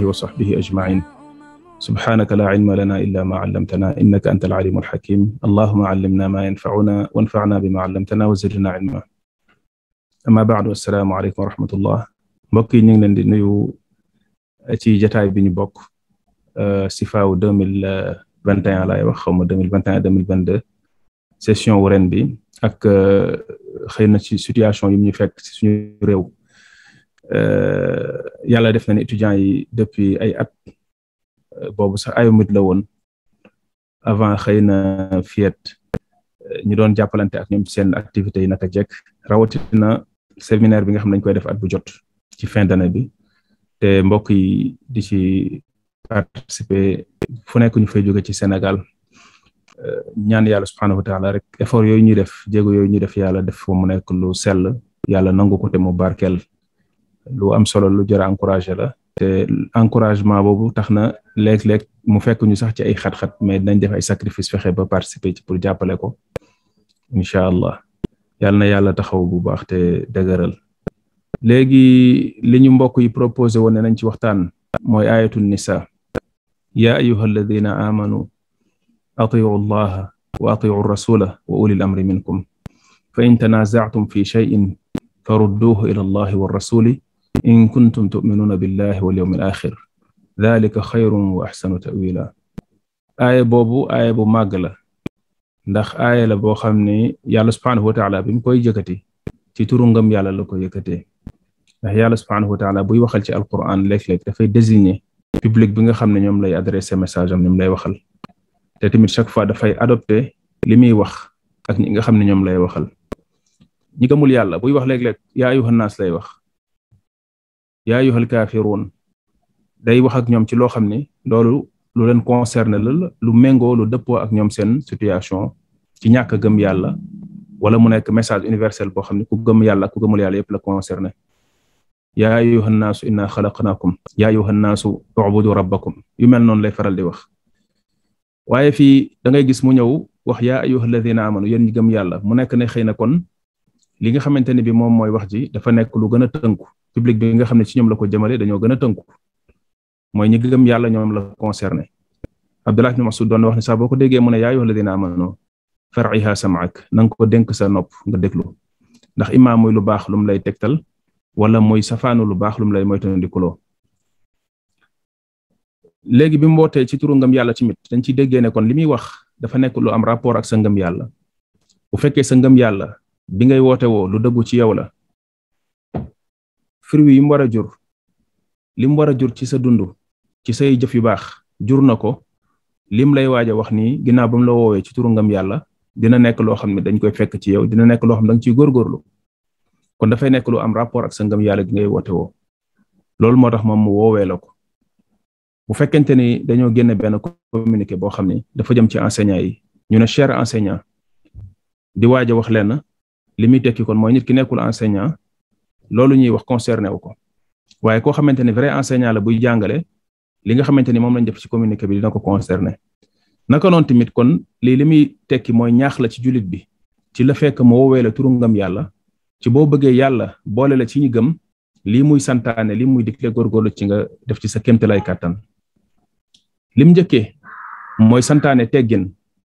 وصحبه أجمعين سبحانك لا علم لنا إلا ما علمتنا إنك أنت العليم الحكيم اللهم علمنا ما ينفعنا وانفعنا بما علمتنا وزدنا علما أما بعد والسلام عليكم ورحمة الله mbokk yi ñu ngi leen di nuyu ci jotaay bi ñu bokk Sifaaw 2021 laay wax xaw ma 2021 2022 session wu ren bi ak xëy na ci situation yi ñu fekk ci suñu réew yàlla def na ne étudiants yi depuis ay at boobu sax ayomit la woon avant xëy na fiet ñu doon jàppalante ak ñoom seen activités yi naka jekk rawatina séminaire bi nga xam ne dañ koy def at bu jot ci fin d'année bi te mbokk yi di ci participer fu nekk ñu fay jóge ci Sénégal ñaan yàlla subhanahu wa taala rek effort yooyu ñuy def jéego yooyu ñuy def yàlla def mu nekk lu sell yàlla nangu ko te mu barkeel lu am solo lu jar a encouragé la te encouragement boobu tax na léeg-léeg mu fekk ñu sax ci ay xat-xat mais dinañ def ay sacrifice fexe ba participer ci pour jàppale ko incha allah yàlla na yàlla taxaw bu baax te dëgëral léegi li ñu mbokk yi proposé woon ne nañ ci waxtaan mooy ayatul nisa ya ayuha alladina amanu atiu allaha wa atiu rasula wa ulil amri minkum fa in tanaza'tum fi shay'in farudduhu ila allahi wa rasuli in kuntum tu'minuna billahi wal yawmil akhir dhalika khayrun wa ahsanu ta'wila aaya boobu aaya bu màgg la ndax aaya la boo xam ne yàlla subhanahu wa ta'ala bi mu koy yëkkati ci turu ngëm yàlla la ko yëkkatee ndax yàlla subhanahu wa ta'ala buy waxal ci alquran léeg-léeg dafay désigner public bi nga xam ne ñoom lay adressé message am ñoom lay waxal te tamit chaque fois dafay adopté li muy wax ak ñi nga xam ne ñoom lay waxal ñi gëmul yàlla buy wax léeg-léeg yaa ayyuhan naas lay wax yaa ayyuhal kaafiruun day wax ak ñoom ci loo xam ne loolu lu leen concerné la lu méngoo lu dëppoo ak ñoom seen situation ci ñàkk gëm yàlla wala mu nekk message universel boo xam ne ku gëm yàlla ku gëmul yàlla yëpp la concerné yaa ayyuhan naasu inna xalaqnaakum yaa ayyuhan naasu u'budu rabbakum yu mel noonu lay faral di wax waaye fii da ngay gis mu ñëw wax yaa ayyuhal ladina amanu yéen ñi gëm yàlla mu nekk ne xëy na kon li nga xamante ne bi moom mooy wax ji dafa nekk lu gën a tënku public bi nga xam ne ci ñoom la ko jëmale dañoo gën a tënku mooy ñi gëm yàlla ñoom la concerné Abdullah ibn Mas'ud doon wax ne sax boo ko déggee mu ne yaa ayyuhal ladina amanu far'iha sam'ak na nga ko dénk sa nopp nga déglu ndax imaam mooy lu baax lu mu lay tegtal wala mooy safaanu lu baax lu mu lay moytandikuloo léegi bi mu wootee ci turu ngëm yàlla tamit dañ ciy déggee ne kon li muy wax dafa nekk lu am rapport ak sa ngëm yàlla bu fekkee sa ngëm yàlla bi ngay woote woo lu dëggu ci yow la fruit yi mu war a jur li mu war a jur ci sa dund ci say jëf yu baax jur na ko lim lay waaj a wax nii ginnaaw ba mu la woowee ci turu ngëm yàlla dina nekk loo xam ne dañ koy fekk ci yow dina nekk loo xam ne da nga ciy góorgóorlu kon dafay nekk lu am rapport ak sa ngëm yàlla gi ngay woote woo loolu moo tax moom mu woowee la ko bu fekkente ni dañoo génne benn communiqué boo xam ne dafa jëm ci enseignant yi ñu ne cher enseignant di waaj a wax lenn li muy tekki kon mooy nit ki nekkul enseignant loolu ñuy wax concerné wu ko waaye koo xamante ni vrai enseignant la buy jàngale li nga xamante ni moom lañ def ci communiqué bi dina ko concerné naka noonu tamit kon lii li muy tekki mooy ñaax la ci jullit bi ci la fekk mu woowee la turu ngëm yàlla ci boo bëggee yàlla boole la ci ñi gëm lii muy santaane lii muy digle góorgóorlu ci nga def ci sa kéemtalaay kàttan lim njëkkee mooy santaane teggin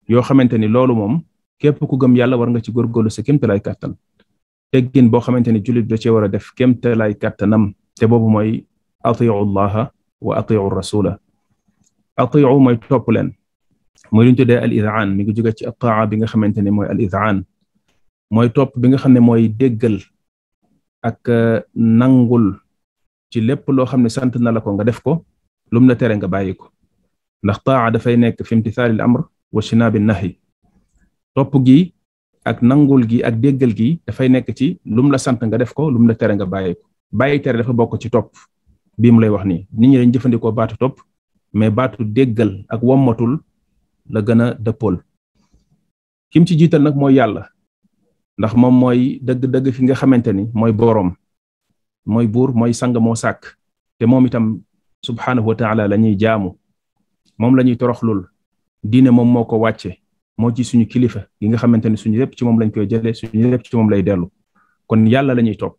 yoo xamante ni loolu moom képp ku gëm yàlla war nga ci góorgóorlu sa kéemtalaay kàttan teggin boo xamante ni jullit da cee war a def kéemtalaay kàttanam te boobu mooy atiu allaha wa atiu rasula atiu mooy topp leen mooy lu ñu tuddee al idaan mi ngi jóge ci ataa bi nga xamante ni mooy al idaan mooy topp bi nga xam ne mooy déggal ak nangul ci lépp loo xam ne sant na la ko nga def ko lum la tere nga bàyyi ko ndax taa dafay nekk fi imtithaalil amr wa shinaabi nahi topp gi ak nangul gi ak déggal gi dafay nekk ci lum la sant nga def ko lum la tere nga bàyyi ko bàyyi tere dafa bokk ci topp bii mu lay wax nii nit ñi dañ jëfandikoo baatu topp mais baatu déggal ak wommatul la gën a dëppool kim ci jiital nag mooy yàlla ndax moom mooy dëgg-dëgg ki nga xamante ni mooy boroom mooy buur mooy sang moo sàkk te moom itam subhanahu wa taala la ñuy jaamu moom la ñuy toroxlul diine moom moo ko wàcce moo ci suñu kilifa yi nga xamante ni suñu lépp ci moom lañ koy jëlee suñu lépp ci moom lay dellu kon yàlla la ñuy topp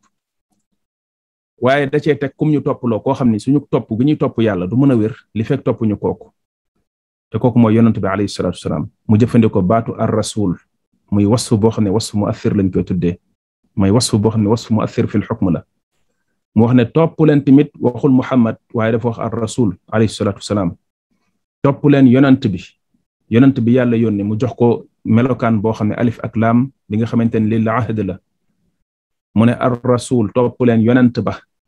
waaye da cee teg kum ñu topploo koo xam ni suñu topp gi ñuy topp yàlla du mën a wér li fekk topp ñu kooku te kooku mooy yonent bi alayhi salaatu wasalaam mu jëfandikoo baatu ar rasul muy wasfu boo xam ne wasfu muathir lañ koy tuddee mooy wasfu boo xam ne wasfu muathir fil hukm la mu wax ne topp leen tamit waxul Muhammad waaye dafa wax ar rasul alayhi salaatu wasalaam topp leen yonent bi yàlla yónni mu jox ko melokaan boo xam ne alif ak laam bi nga xamante ne lil ahd la mu ne ar rasul topp leen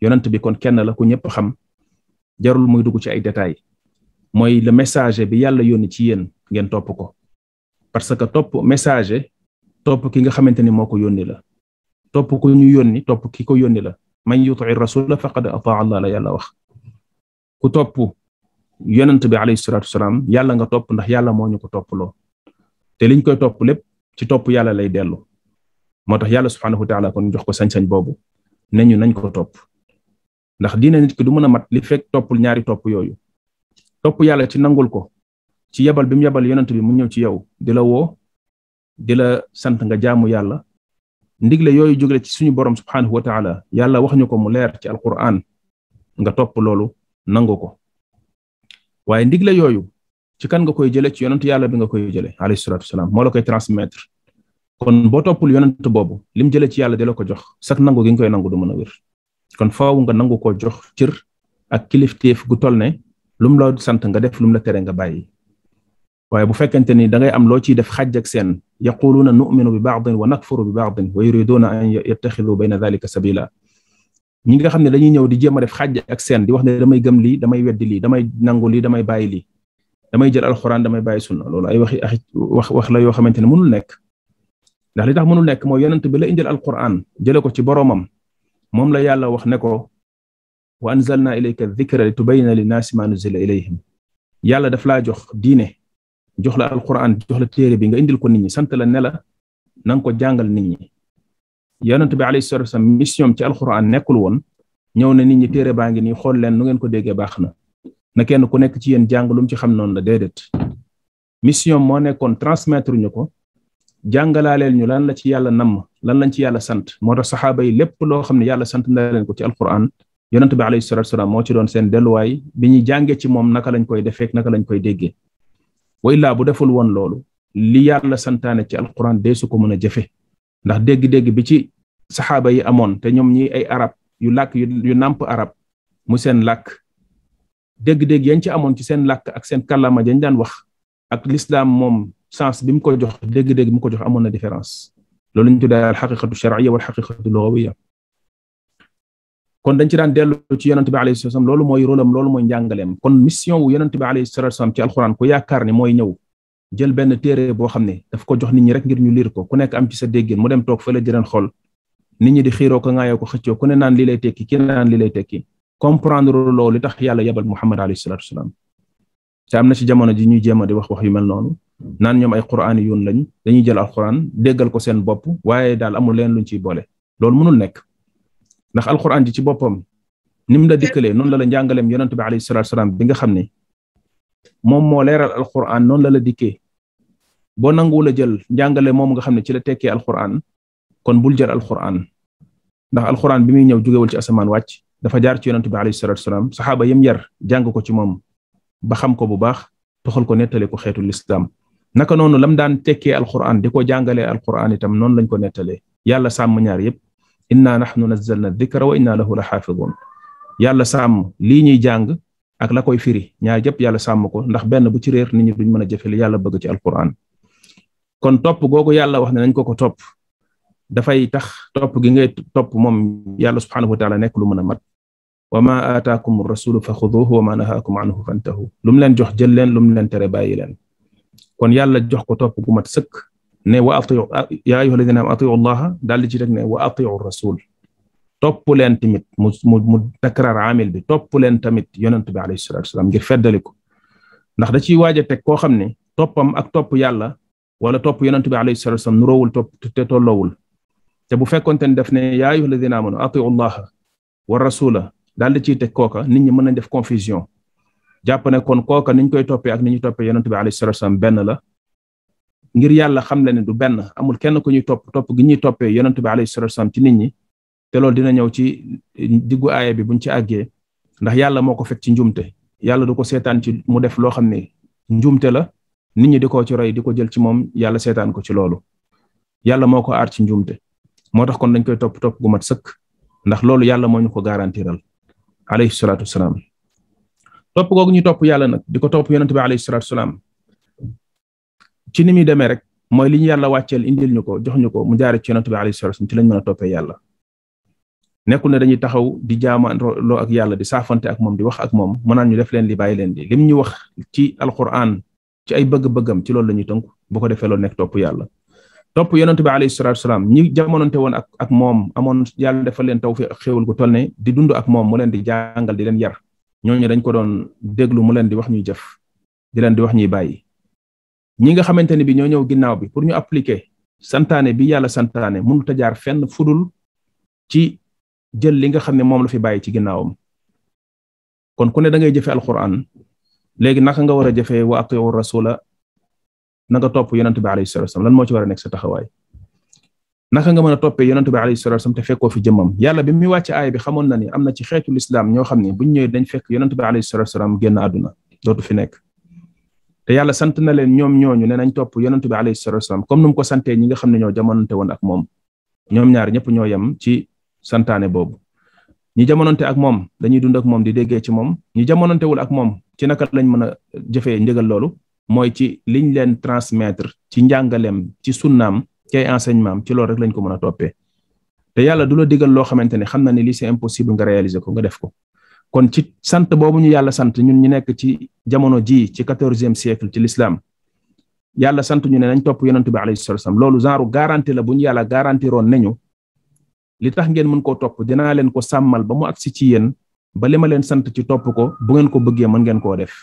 yonent bi kon kenn la ku ñëpp xam jarul muy dugg ci ay détails mooy le messager bi yàlla yónni ci yéen ngeen topp ko parce que topp messager topp ki nga xamante ni moo ko yónni la topp ko ñu yónni topp ki ko yónni la man yuti rasula faqad ataa Allah la yàlla wax ku topp yonent bi alayhi salatu wasalaam yàlla nga topp ndax yàlla moo ñu ko topploo te liñ koy topp lépp ci topp yàlla lay dellu moo tax yàlla subhanahu wa taala kon jox ko sañ-sañ boobu ne ñu nañ ko topp ndax diine nit ki du mën a mat li fekk toppul ñaari topp yooyu topp yàlla ci nangul ko ci yebal bi mu yebal yonent bi mu ñëw ci yow di la woo di la sant nga jaamu yàlla ndigle yooyu jógale ci suñu borom subhanahu wa taala yàlla wax ñu ko mu leer ci alquran nga topp loolu nangu ko waaye ndigle yooyu ci kan nga koy jële ci yonent yàlla bi nga koy jële alayhi salatu wasalaam moo la koy transmettre kon boo toppul yonent boobu lim jële ci yàlla di la ko jox sax nangu gi nga koy nangu du mën a wér kon faaw nga nangu ko jox cër ak kilifteef gu toll ne lum la sant nga def lum la tere nga bàyyi waaye bu fekkente ni da ngay am loo ciy def xàjj ak seen yaquluuna nu'minu bi ba'din wa nakfuru bi ba'din wa yuriduna an yattaxidu bayna dhalika sabila ñi nga xam ne dañuy ñëw di jéem a def xàjj ak seen di wax ne damay gëm lii damay weddi lii damay nangu lii damay bàyyi lii damay jël alxuraan damay bàyyi sunna loolu ay wax la yoo xamante ne mënul nekk ndax li tax mënul nekk mooy yonent bi la indil alquran jële ko ci boroomam moom la yàlla wax ne ko wa anzalna ilayka dhikra li tubayyina linnaasi ma nuzila ilayhim yàlla daf laa jox diine jox la alquran jox la téere bi nga indil ko nit ñi sant la ne la na nga ko jàngal nit ñi yonent bi alayhi salatu wasallam mission ci alquran nekkul woon ñëw na nit ñi téere baa ngi nii xool leen nu ngeen ko déggee baax na kenn ku nekk ci yéen jàng lu mu ci xam noonu la déedéet mission moo nekkoon transmettre ñu ko jàngalaaleel ñu lan la ci yàlla namm lan lañ ci yàlla sant moo tax saxaaba yi lépp loo xam ne yàlla sant na leen ko ci alquran yonent bi alayhi salatu wasallam moo ci doon seen delluwaay bi ñuy jàngee ci moom naka lañ koy defee naka lañ koy déggee wa illaa bu deful woon loolu li yàlla santaane ci alquran dee su ko mën a jëfe ndax dégg-dégg bi ci saxaaba yi amoon te ñoom ñi ay arab yu làkk yu nàmp arab mu seen làkk dégg-dégg yañ ci amoon ci seen làkk ak seen kàllaama dañ daan wax ak l'islam moom sens bi mu ko jox dégg-dégg bi mu ko jox amoon na différence loolu ñu tuddee al xaqiqatu shar'iyya wal xaqiqatu lughawiyya kon dañ ci daan dellu ci yonent bi alayhi salaam loolu mooy rôlam loolu mooy njàngaleem kon mission wu yonent bi alayhi salaam ci alxuraan ku yaakaar ni mooy ñëw jël benn téere boo xam ne daf ko jox nit ñi rek ngir ñu liir ko ku nekk am ci sa déggin mu dem toog fële jëreen xool nit ñi di xiiroo ko ŋaayoo ko xëccoo ku ne naan lii lay tekki ki naan lii lay tekki comprendre loolu li tax yàlla yebal Muhammad alayhi salaatu wasalaam te am na ci jamono ji ñuy jéem a di wax yu mel noonu naan ñoom ay quraani yoon lañ dañuy jël alxuraan déggal ko seen bopp waaye daal amul leen luñ ciy boole loolu mënul nekk ndax alxuraan ji ci boppam ni mu la dikkalee noonu la njàngaleem yonent bi alayhi salaatu wasalaam bi nga xam ne moom moo leeral alxuraan noonu la dikkee boo nanguwul a jël njàngale moom nga xam ne ci la tekkee alxuraan kon bul jël alxuraan ndax alxuraan bi muy ñëw jógewul ci asamaan wàcc dafa jaar ci yonent bi alayhi salaatu wasalaam saxaaba yam yar jàng ko ci moom ba xam ko bu baax toxal ko nettale ko xeetu lislaam naka noonu lam daan tekkee alxuraan di ko jàngalee alxuraan itam noonu lañ ko nettalee yàlla sàmm ñaar yépp inna nahnu nazzalna dhikra wa inna lahu la xaafidun yàlla sàmm lii ñuy jàng ak la koy firi ñaar yépp yàlla sàmm ko ndax benn bu ci réer nit ñi duñ mën a jëfe li yàlla bëgg ci alxuraan kon topp googu yàlla wax ne nañ ko topp dafay tax topp gi ngay topp moom yàlla subhanahu wa taala nekk lu mën a mat wa ma aataakum rasulu fa xuduhu wa ma nahaakum anhu fantahu lu mu leen jox jël leen lu mu leen tere bàyyi leen kon yàlla jox ko topp gu mat sëkk ne wa atiu yaa ayyuha alladina atiu allaha daal di ci teg ne wa atiu rasul topp leen tamit mu takrar amil bi topp leen tamit yonent bi alayhi salatu wasalam ngir feddali ko ndax da ciy waaj a teg koo xam ne toppam ak topp yàlla wala topp yonent bi alayhi salatu wasalam nuroowul topp te tolloowul te bu fekkonte ne def ne yaa ayyuha alladina amanu atiu allaha wa rasula daal di ciy teg kooka nit ñi mën nañ def confusion jàpp ne kon kooka niñ koy toppee ak ni ñu toppee yonent bi alayhi salatu wasalam benn la ngir yàlla xam le ne du benn amul kenn ku ñuy topp gi ñuy toppee yonent bi alayhi salatu wasalam ci nit ñi te loolu dina ñëw ci diggu aaya bi buñ ci àggee ndax yàlla moo ko fekk ci njumte yàlla du ko seetaan ci mu def loo xam ne njumte la nit ñi di ko ci roy di ko jël ci moom yàlla seetaan ko ci loolu yàlla moo ko aar ci njumte moo tax kon dañ koy topp gu mat sëkk ndax loolu yàlla moo ñu ko garantiral alayhi salaatu wasalaam topp googu ñu topp yàlla nag di ko topp yonent bi alayhi salaatu wasalaam ci ni muy demee rek mooy li ñu yàlla wàcceel indil ñu ko jox ñu ko mu jaare ci yonent bi alayhi salaatu wasalaam ci lañ mën a toppee yàlla nekkul ne dañuy taxaw di jaamaaloo ak yàlla di saafante ak moom di wax ak moom mu naan ñu def leen li bàyyi leen di lim ñu wax ci alquran ci ay bëgg-bëggam ci loolu la ñuy tënku bu ko defee loolu nekk topp yàlla topp yonent bi alayhi salaatu wasalaam ñi jamononte woon ak moom amoon yàlla defal leen tawfiq ak xéewal gu toll ne di dund ak moom mu leen di jàngal di leen yar ñooñu dañ ko doon déglu mu leen di wax ñuy jëf di leen di wax ñuy bàyyi ñi nga xamante ne bi ñoo ñëw ginnaaw bi pour ñu appliquer santaane bi yàlla santaane mënut a jaar fenn fudul ci jël li nga xam ne moom la fi bàyyi ci ginnaawam kon ku ne da ngay jëfe alquran léegi naka nga war a jëfee wa atiu rasula na nga topp yonent bi alayhi salatu wasallam lan moo ci war a nekk sa taxawaay naka nga mën a toppee yonent bi alayhi salatu wasallam te fekkoo fi jëmmam yàlla bi muy wàcce aaya bi xamoon na ni am na ci xeetu lislaam ñoo xam ne buñ ñëwee dañ fekk yonent bi alayhi salatu wasallam génn àdduna dootu fi nekk te yàlla sant na leen ñoom ñooñu ne nañ topp yonent bi alayhi salatu wasallam comme nu mu ko santee ñi nga xam ne ñoo jamonante woon ak moom ñoom ñaar ñëpp ñoo yem ci santaane boobu ñi jamonante ak moom dañuy dund ak moom di déggee ci moom ñi jamonante wul ak moom ci naka lañ mën a jëfee ndigal loolu mooy ci liñ leen transmettre ci njàngaleem ci sunnaam ci ay enseignement ci loolu rek lañ ko mën a toppee te yàlla du la digal loo xamante ne xam na ni lii c'est impossible nga réaliser ko nga def ko kon ci sant boobu ñu yàlla sant ñun ñu nekk ci jamono ji ci 14e siècle ci l'islam yàlla sant ñu ne nañ topp yonent bi alayhi salaam loolu genre garantie la bu ñu yàlla garantiroon nañu li tax ngeen mën koo topp dinaa leen ko sàmmal ba mu agsi ci yéen ba li ma leen sant ci topp ko bu ngeen ko bëggee mën ngeen koo def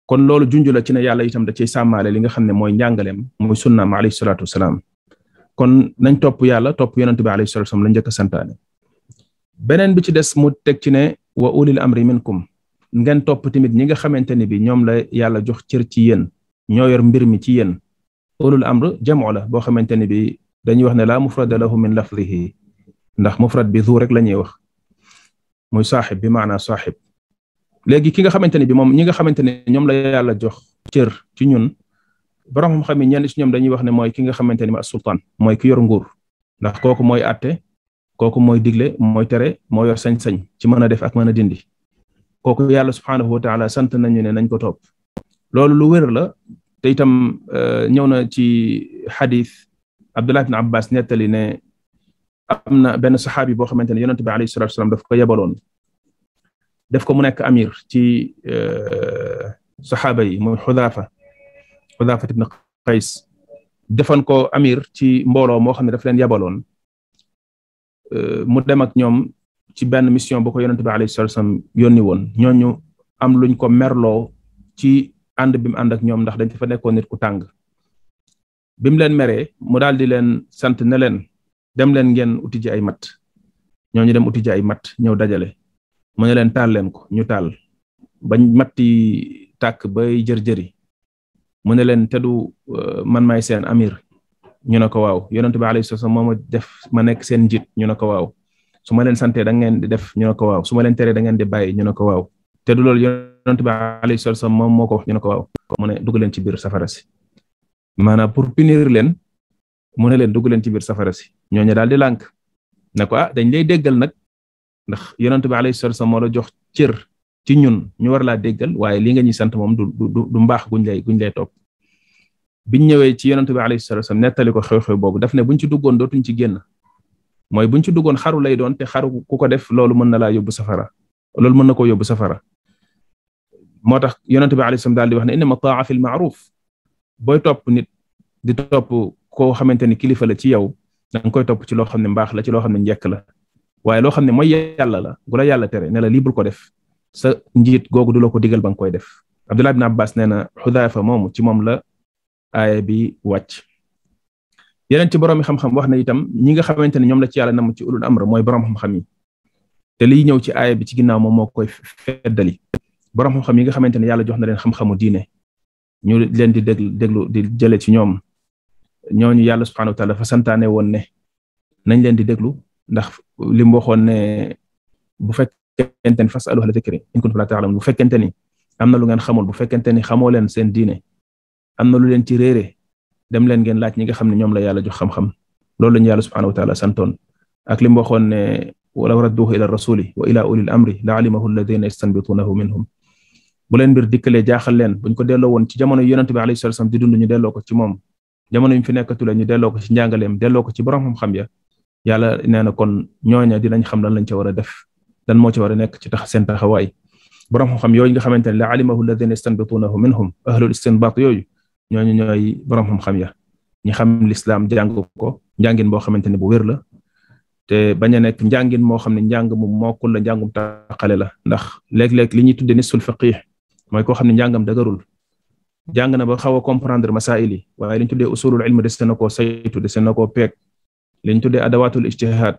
kon loolu junj la ci ne yàlla itam da ciy sàmmaale li nga xam ne mooy njàngaleem muy sunnaam alayhi salaatu wasalaam kon nañ topp yàlla topp yonent bi alayhi salaatu wasalaam la njëkk a santaane beneen bi ci des mu teg ci ne wa ulil amri minkum ngeen topp tamit ñi nga xamante ne bi ñoom la yàlla jox cër ci yéen ñoo yor mbir mi ci yéen ulul amr jamu la boo xamante ne bi dañuy wax ne la mufrada lahu min lafzihi ndax mufrad bi zu rek la ñuy wax muy saaxib bi maana saaxib léegi ki nga xamante ne bi moom ñi nga xamante ne ñoom la yàlla jox cër ci ñun borom xam-xam yi ñenn ci ñoom dañuy wax ne mooy ki nga xamante ne ma sultaan mooy ki yor nguur ndax kooku mooy àtte kooku mooy digle mooy tere moo yor sañ-sañ ci mën a def ak mën a dindi kooku yàlla subhaanahu wa taala sant nañu ne nañ ko topp loolu lu wér la te itam ñëw na ci xadis Abdullah ibn Abbas nettali ne am na benn saxaabi boo xamante ne yonent bi alayhi salatu wasallam daf ko yebaloon def ko mu nekk amir ci saxaaba yi muy Xudaafa ibn Qays defan ko amir ci mbooloo moo xam ne daf leen yebaloon mu dem ak ñoom ci benn mission bu ko yonent bi alayhi salatu wasallam yónni woon ñooñu am luñ ko merloo ci ànd bi mu ànd ak ñoom ndax dañ fa nekkoon nit ku tàng bi mu leen meree mu daal di leen sant ne leen dem leen ngeen uti ji ay mat ñooñu dem uti ji ay mat ñëw dajale mu ne leen taal leen ko ñu taal bañ matti tàkk bay jër-jëri mu ne leen te du man maay seen amir ñu ne ko waaw yonent bi alayhi salaam moo ma def ma nekk seen njiit ñu ne ko waaw su ma leen santee da ngeen di def ñu ne ko waaw su ma leen teree da ngeen di bàyyi ñu ne ko waaw te du loolu yonent bi alayhi salaam moom moo ko wax ñu ne ko waaw mu ne dugg leen ci biir safara si maanaam pour punir leen mu ne leen dugg leen ci biir safara si ñooñu daal di lànk ne ko dañ lay déggal nag ndax yonent bi alayhi salaam moo la jox cër ci ñun ñu war laa déggal waaye li nga ñuy sant moom du mbaax guñ lay topp biñ ñëwee ci yonent bi alayhi salaam nettali ko xew-xew boobu daf ne buñ ci duggoon dootuñ ci génn mooy buñ ci duggoon xaru lay doon te xaru ku ko def loolu mën na laa yóbbu safara loolu mën na koo yóbbu safara moo tax yonent bi alayhi salaam daal di wax ne innama taa fil ma'ruf booy topp nit di topp koo xamante ni kilifa la ci yow da nga koy topp ci loo xam ne mbaax la ci loo xam ne njekk la waaye loo xam ne mooy yàlla la gu la yàlla tere ne la lii bul ko def sa njiit googu du la ko digal ba nga koy def Abdullah ibn Abbas nee na Xudaafa moomu ci moom la aaya bi wàcc yeneen ci borom xam-xam wax na itam ñi nga xamante ne ñoom la ci yàlla nam ci ulul amr mooy borom xam-xam yi te liy ñëw ci aaya bi ci ginnaaw moom moo koy feddali borom xam-xam yi nga xamante ne yàlla jox na leen xam-xamu diine ñu leen di déglu di jële ci ñooñu yàlla subhanahu wa ta'ala fa santaane woon ne nañ leen di déglu ndax li mu waxoon ne bu fekkente ni fasalu ahla dhikri in kuntum la ta'lamun bu fekkente ni am na lu ngeen xamul bu fekkente ni xamoo leen seen diine am na lu leen ci réere dem leen ngeen laaj ñi nga xam ne ñoom la yàlla jox xam-xam loolu la ñu yàlla subhanahu wa ta'ala santoon ak li mu waxoon ne walaw radduhu ila rasuli wa ila ulil amri la alimahu alladhina yastanbitunahu minhum bu leen mbir dikkalee jaaxal leen buñ ko delloo woon ci jamono yonent bi alayhi salaam di dund ñu delloo ko ci moom jamono yi fi nekkatule ñu delloo ko ci njàngaleem delloo ko ci borom xam-xam ya yàlla nee na kon ñooña dinañ xam lan lañ ca war a def dan moo ci war a nekk ci tax seen taxawaay borom xam-xam yooyu nga xamante ne la alimahu alladhina yastanbitunahu minhum ahlul istinbat yooyu ñooñu ñooy borom xam-xam ya ñi xam lislaam jàng ko njàngin boo xamante ne bu wér la te bañ a nekk njàngin moo xam ne njàng mu mokkul la njàngum taqale la ndax léeg-léeg li ñuy tudde nisful faqih mooy koo xam ne njàngam dëgërul jàng na ba xaw a comprendre masail yi waaye li ñu tuddee usulul ilm des na koo saytu des na koo peeg li ñu tuddee adawatul ijtihad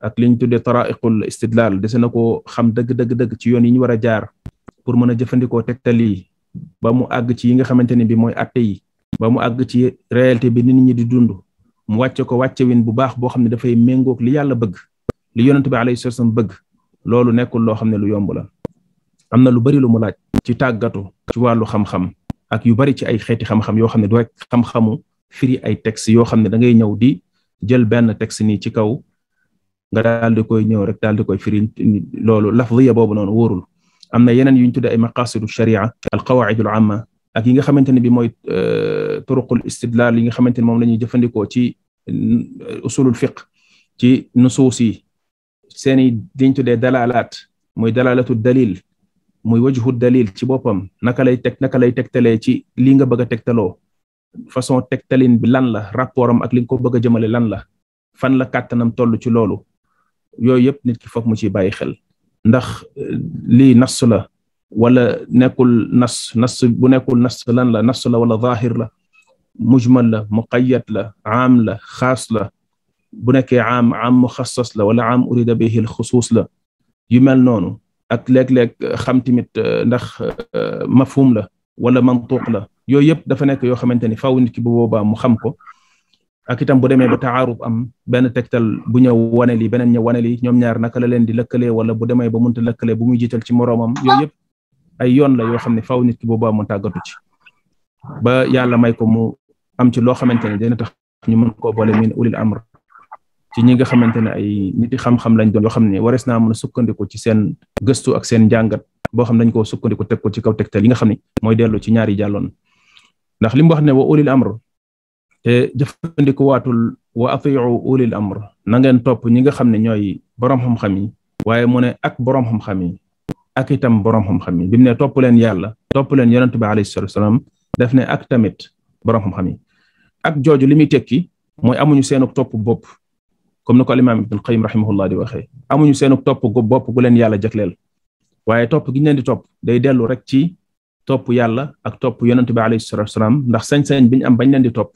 ak li ñu tuddee taraiqul istidlal des na koo xam dëgg ci yoon yi ñu war a jaar pour mën a jëfandikoo tegtal yi ba mu àgg ci yi nga xamante ne bi mooy atte yi ba mu àgg ci réalité bi nit ñi di dund mu wàcce ko wàcce win bu baax boo xam ne dafay méngoog li yàlla bëgg li yonent bi alayhi salaam bëgg loolu nekkul loo xam ne lu yomb la am na lu bari lu mu laaj ci tàggatu ci wàllu xam-xam ak yu bari ci ay xeeti xam-xam yoo xam ne du rek xam-xamu firi ay texte yoo xam ne da ngay ñëw di jël benn texte nii ci kaw nga daal di koy ñëw rek daal di koy firi loolu lafziya boobu noonu wóorul am na yeneen yu ñu tuddee ay maqasidu sharia al qawaidul amma ak yi nga xamante ne bi mooy turuqul istidlal yi nga xamante ne moom la ñuy jëfandikoo ci usulul fiqh ci nusuus yi seeni liñ tuddee dalalaat mooy dalalatu dalil muy wajhu dalil ci boppam naka lay tegtalee ci li nga bëgg a tegtaloo façon tegtalin bi lan la rapportam ak li nga ko bëgg a jëmale lan la fan la kàttanam toll ci loolu yooyu yëpp nit ki foog mu ci bàyyi xel ndax lii nas la wala nekkul nas bu nekkul nas lan la nas la wala zahir la mujmal la muqayyad la aam la xaas la bu nekkee aam muxassas la wala aam urida bihi al xusuus la yu mel noonu ak léeg-léeg xam tamit ndax mafhum la wala mantuq la yooyu yëpp dafa nekk yoo xamante ni faaw nit ki bu boobaa mu xam ko ak itam bu demee ba taarub am benn tegtal bu ñëw wane lii beneen ñëw wane lii ñoom ñaar naka la leen di lëkkalee wala bu demee ba mënta lëkkalee bu muy jiital ci moroomam yooyu yëpp ay yoon la yoo xam ne faaw nit ki boobaa mu tàggatu ci ba yàlla may ko mu am ci loo xamante ne dina tax ñu mën koo boole min ulil amr ci ñi nga xamante ne ay niti xam-xam lañ doon yoo xam ne warees naa mën a sukkandiku ci seen gëstu ak seen njàngat boo xam ne dañ koo sukkandiku teg ko ci kaw tegtal yi nga xam ne mooy dellu ci ñaari jàlloon ndax li mu wax ne wa ulil amr te jëfandiku waatul wa atiu ulil amr na ngeen topp ñi nga xam ne ñooy borom xam-xam yi waaye mu ne ak borom xam-xam yi ak itam borom xam-xam yi bi mu ne topp leen yàlla topp leen yonent bi alayhi salatu wasalam def ne ak tamit borom xam-xam yi ak jooju li muy tekki mooy amuñu seenu topp bopp comme ni ko al-imam ibn al-Qayyim rahimahullah di waxee amuñu seenu topp bopp gu leen yàlla jagleel waaye topp gi ñu leen di topp day dellu rek ci topp yàlla ak topp yonent bi alayhi salatu wasalam ndax sañ-sañ biñ am bañ leen di topp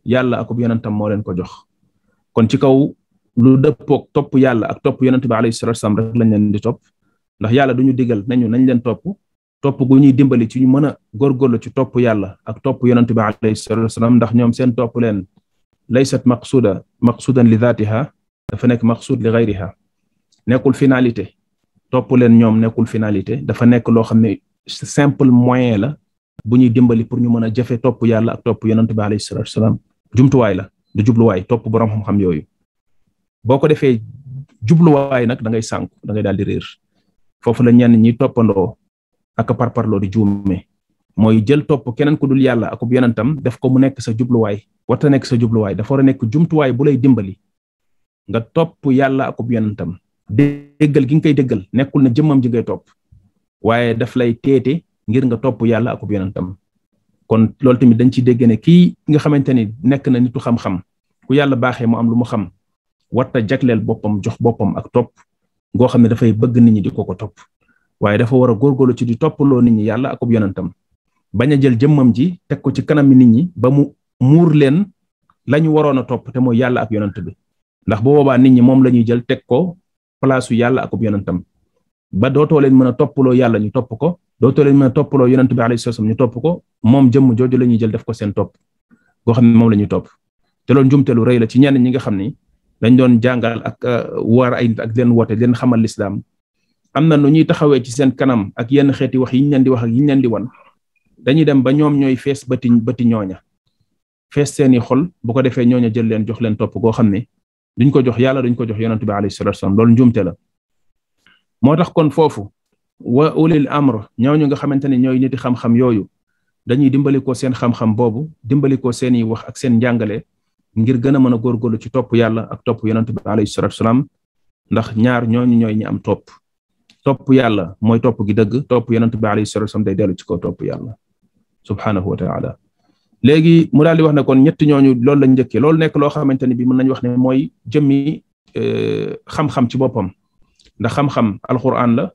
yàlla akub yonentam moo leen ko jox kon ci kaw lu dëppook topp yàlla ak topp yonent bi alayhi salatu wasalam rek lañ leen di topp ndax yàlla duñu digal nañ leen topp gu ñuy dimbali ci ñu mën a góorgóorlu ci topp yàlla ak topp yonent bi alayhi salatu wasalam ndax ñoom seen topp leen laysat maqsudan li dhatiha dafa nekk maqsud li ghayriha nekkul finalité topp leen ñoom nekkul finalité dafa nekk loo xam ne simple moyen la bu ñuy dimbali pour ñu mën a jëfe topp yàlla ak topp yonent bi alayhi salatu wasalam jumtuwaay la du jubluwaay topp borom xam-xam yooyu boo ko defee jubluwaay nag da ngay sànku da ngay daal di réer foofu la ñenn ñi toppandoo ak parparloo di juume mooy jël topp keneen ku dul yàlla akub yonentam def ko mu nekk sa jubluwaay warta nekk sa jubluwaay dafa war a nekk jumtuwaay bu lay dimbali nga topp yàlla akub yonentam déggal gi nga koy déggal nekkul na jëmmam ji ngay topp waaye daf lay teete ngir nga topp yàlla akub yonentam kon loolu tamit dañ ci dégg ne kii nga xamante ni nekk na nitu xam-xam ku yàlla baaxee mu am lu mu xam warta jagleel boppam jox boppam ak topp goo xam ne dafay bëgg nit ñi di ko topp waaye dafa war a góorgóorlu ci di toppaloo nit ñi yàlla akub yonentam bañ a jël jëmmam ji teg ko ci kanami nit ñi ba mu muur leen lañu waroon a topp te mooy yàlla ak yonent bi ndax bu boobaa nit ñi moom la ñuy jël teg ko place yu yàlla akub yonentam ba dootoo leen mën a toppaloo yàlla ñu topp ko dootoo leen mën a toppaloo yonent bi alayhi salaam ñu topp ko moom jëmm jooju la ñuy jël def ko seen topp goo xam ne moom la ñuy topp te loolu njumte lu rëy la ci ñenn ñi nga xam ni dañ doon jàngal ak war ay nit ak leen woote leen xamal lislaam am na nu ñuy taxawee ci seen kanam ak yenn xeeti wax yi ñu leen di wax ak yi ñu leen di wan dañuy dem ba ñoom ñooy fees bëti ñooña fees seeni xol bu ko defee ñooña jël leen jox leen topp goo xam ne duñ ko jox yàlla duñ ko jox yonent bi alayhi salatu wasallam loolu njuumte la moo tax kon foofu wa ulil amr ñooñu nga xamante ne ñooy niti xam-xam yooyu dañuy dimbali ko seen xam-xam boobu dimbali ko seeni wax ak seen njàngale ngir gën a mën a góorgóorlu ci topp yàlla ak topp yonent bi alayhi salatu wasallam ndax ñaar ñooñu ñooy ñi am topp yàlla mooy topp gi dëgg topp yonent bi alayhi salatu wasallam day dellu ci kaw topp yàlla subhanahu wa ta'ala léegi mu daal di wax ne kon ñetti ñooñu loolu lañ njëkkee loolu nekk loo xamante ne bi mën nañu wax ne mooy jëmmi xam-xam ci boppam ndax xam-xam alquran la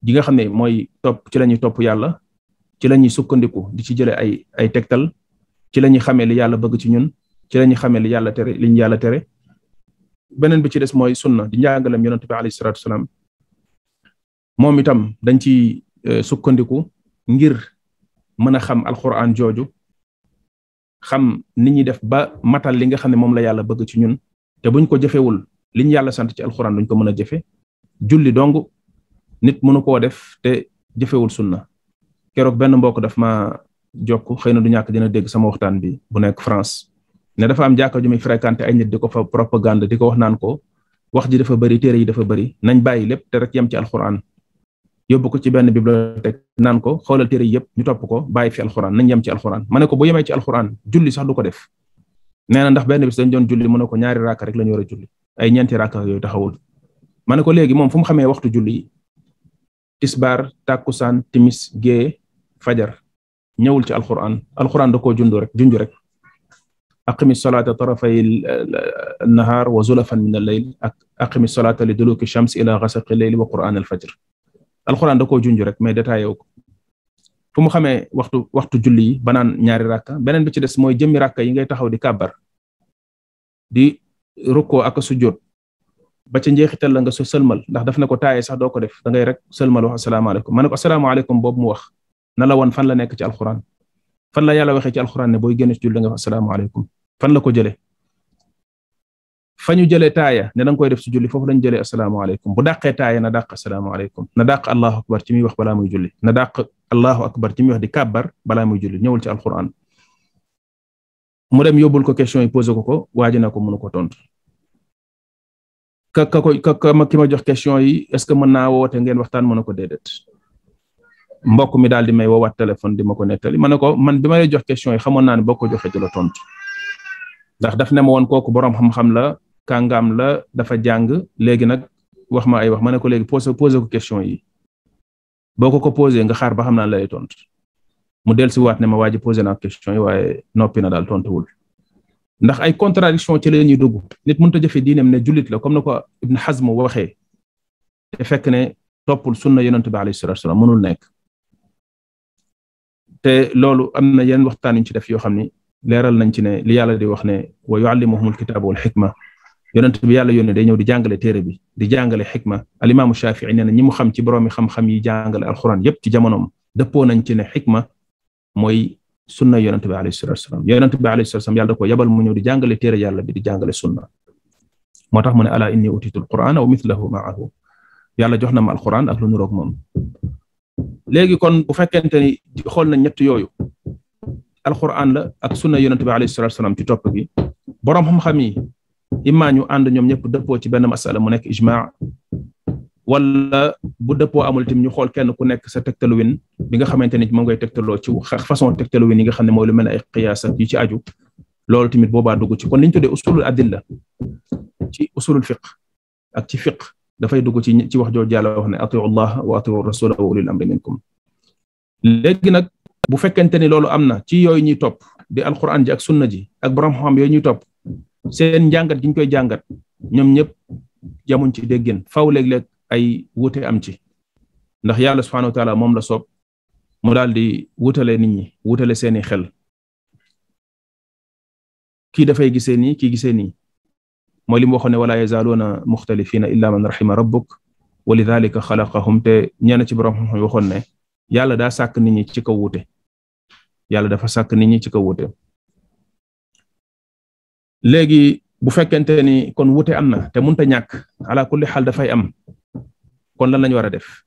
gi nga xam ne mooy topp ci la ñuy topp yàlla ci la ñuy sukkandiku di ci jële ay tegtal ci la ñuy xamee li yàlla bëgg ci ñun ci la ñuy xamee li yàlla tere li ñu yàlla tere beneen bi ci des mooy sunna di njàngalem yonent bi alayhi salatu wasalam moom itam dañ ci sukkandiku ngir mën a xam alquran jooju xam ni ñuy def ba matal li nga xam ne moom la yàlla bëgg ci ñun te buñ ko jëfewul li ñu yàlla sant ci alquran duñ ko mën a jëfe julli dong nit mënu koo def te jëfewul sunna keroog benn mbokk daf ma jokk xëy na du ñàkk dina dégg sama waxtaan bi bu nekk France ne dafa am jàkka ju muy fréquenté ay nit di ko fa propagande di ko wax naan ko wax ji dafa bëri téere yi dafa bëri nañ bàyyi lépp te rek yem ci alquran yóbbu ko ci benn bibliothèque naan ko xoolal téere yi yëpp ñu topp ko bàyyi fi alquran nañ yem ci alquran ma ne ko bu yemee ci alquran julli sax du ko def nee na ndax benn bis dañ doon julli mu ne ko ñaari raaka rek la ñu war a julli ay ñeenti raaka yooyu taxawul ma ne ko léegi moom fu mu xamee waxtu julli tisbaar takkusaan timis gée fajar ñëwul ci alquran da koo junj rek aqimi salata tarafay an-nahar wa zulafan min al-layl ak aqimi salata li duluki shams ila ghasaqi al-layl wa quran al-fajr alquran da koo junj rek mais détaillé wu ko fu mu xamee waxtu julli yi ba naan ñaari rakka beneen bi ci des mooy jëmmi rakka yi ngay taxaw di kàbbar di rukkoo ak sujjóot ba ca njeexital la nga so sëlmal ndax daf na ko taaye sax doo ko def da ngay rek sëlmal wax asalaamaaleykum ma ne ko asalaamaaleykum boobu mu wax na la woon fan la nekk ci alquran fan la yàlla waxee ci alquran ne booy génn ci julli nga wax asalaamaaleykum fan la ko jëlee fa ñu jëlee taaya ne da nga koy def ci julli foofu lañu jëlee asalaamaaleykum bu dàqee taaya na dàq asalaamaaleykum na dàq allahu akbar ci muy wax balaa muy julli na dàq allahu akbar ci muy wax di kàbbar balaa muy julli ñëwul ci alquran mu dem yóbbul ko question yi posé ko waaji na ko mënu ko tontu ki ma jox question yi est-ce que mën naa woote ngeen waxtaan mën na ko déedéet mbokk mi daal di may woowaat téléphone di ma ko nettali ma ne ko man bi ma lay jox question yi xamoon naa ne boo ko joxee du la tontu ndax daf ne ma woon kooku boroom xam-xam la kàngaam la dafa jàng léegi nag wax ma ay wax ma ne ko léegi posé ko question yi boo ko posé nga xaar ba xam naa lay tontu mu dellusiwaat ne ma waa ji posé naa question yi waaye noppi na daal tontuwul ndax ay contradiction ci la ñuy dugg nit mënut a jëfe diineem ne jullit la comme na ko Ibn Hazm waxee te fekk ne toppul sunna yonent bi alayhi salatu wasallam mënul nekk te loolu am na yeneen waxtaan yu ñu ci def yoo xam ni leeral nañ ci ne li yàlla di wax ne wa yuallimuhumul kitaaba wal xikma yonent bi yàlla yónnee day ñëw di jàngale téere bi di jàngale xikma al imaamu Shaafi'i nee na ñi mu xam ci boroomi xam-xam yi jàngale alquran yépp ci jamonoom dëppoo nañ ci ne xikma mooy sunna yonent bi alayhi salatu wasallam yonent bi alayhi salatu wasallam yàlla da ko yabal mu ñëw di jàngale téere yàlla bi di jàngale sunna moo tax mu ne ala inni utitul qur'ana wa mithlahu ma'ahu yàlla jox na ma alquran ak lu nuroog moom léegi kon bu fekkente ni xool na ñett yooyu alquran la ak sunna yonent bi alayhi salatu wasallam ci topp gi boroom xam-xam yi imma ñu ànd ñoom ñëpp dëppoo ci benn masala mu nekk ijmaa wala bu dëppoo amul tim ñu xool kenn ku nekk sa tegtaluwin bi nga xamante ni moom ngay tegtaloo ci façon tegtaluwin yi nga xam ne mooy lu mel ne ay qiyaas yu ci aju loolu tamit boobaa dugg ci kon li ñu tuddee usulul adilla ci usulul fiqh ak ci fiqh dafay dugg ci wax jooju Yàlla wax ne atiu Allah wa atiu rasula wa ulil amri minkum léegi nag bu fekkente ni loolu am na ci yooyu ñuy topp di alquran ji ak sunna ji ak borom xam yooyu ñuy topp seen njàngat gi ñu koy jàngat ñoom ñëpp jamuñ ci déggin faw léeg-léeg ay wuute am ci ndax yàlla subhanahu wa taala moom la soob mu daal di wutale nit ñi wutale seeni xel kii dafay gisee nii kii gisee nii mooy li mu waxoon ne wala yazaaluuna muxtalifina illa man rahima rabbuk wa lidhalika xalaqahum te ñenn ci borom xam waxoon ne yàlla daa sàkk nit ñi ci kaw wuute yàlla dafa sàkk nit ñi ci kaw wuute léegi bu fekkente ni kon wute am na te mënta ñàkk ala kulli xaal dafay am kon lan lañ war a def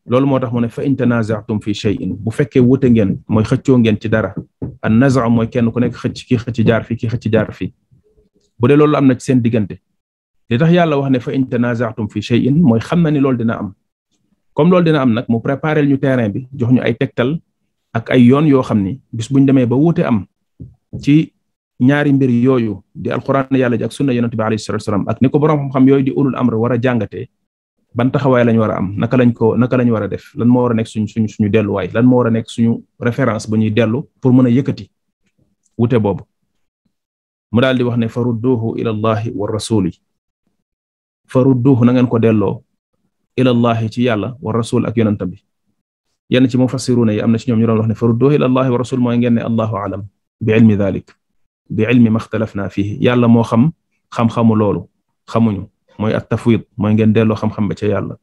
loolu moo tax mu ne fa in tanaza'tum fi shay'in bu fekkee wute ngeen mooy xëccoo ngeen ci dara an naza mooy kenn ku nekk xëcc kii xëcc jaar fi kii xëcc jaar fi bu dee loolu am na ci seen diggante li tax yàlla wax ne fa in tanaza'tum fi shay'in mooy xam na ni loolu dina am comme loolu dina am nag mu préparer ñu terrain bi jox ñu ay tegtal ak ay yoon yoo xam ni bis buñ demee ba wuute am ci ñaari mbir yooyu di alquran yàlla ji ak sunna yonent bi alayhi salatu wasalam ak ni ko borom xam-xam yooyu di ulul amr war a jàngatee ban taxawaay lañ war a am naka lañ war a def lan moo war a nekk suñu delluwaay lan moo war a nekk suñu référence bu ñuy dellu pour mën a yëkkati wute boobu mu daal di wax ne farudduhu ila allahi wa rasuli farudduhu na ngeen ko delloo ila allahi ci yàlla wa rasul ak yonent bi yenn ci mufassiruna yi am na ci ñoom ñu doon wax ne farudduhu ila allahi wa rasul mooy ngeen ne allahu alam bi ilmi dhalik bi ilmi maxtalafna fihi yàlla moo xam-xamu loolu xamuñu mooy at tafwid mooy ngeen delloo xam-xam ba ca yàlla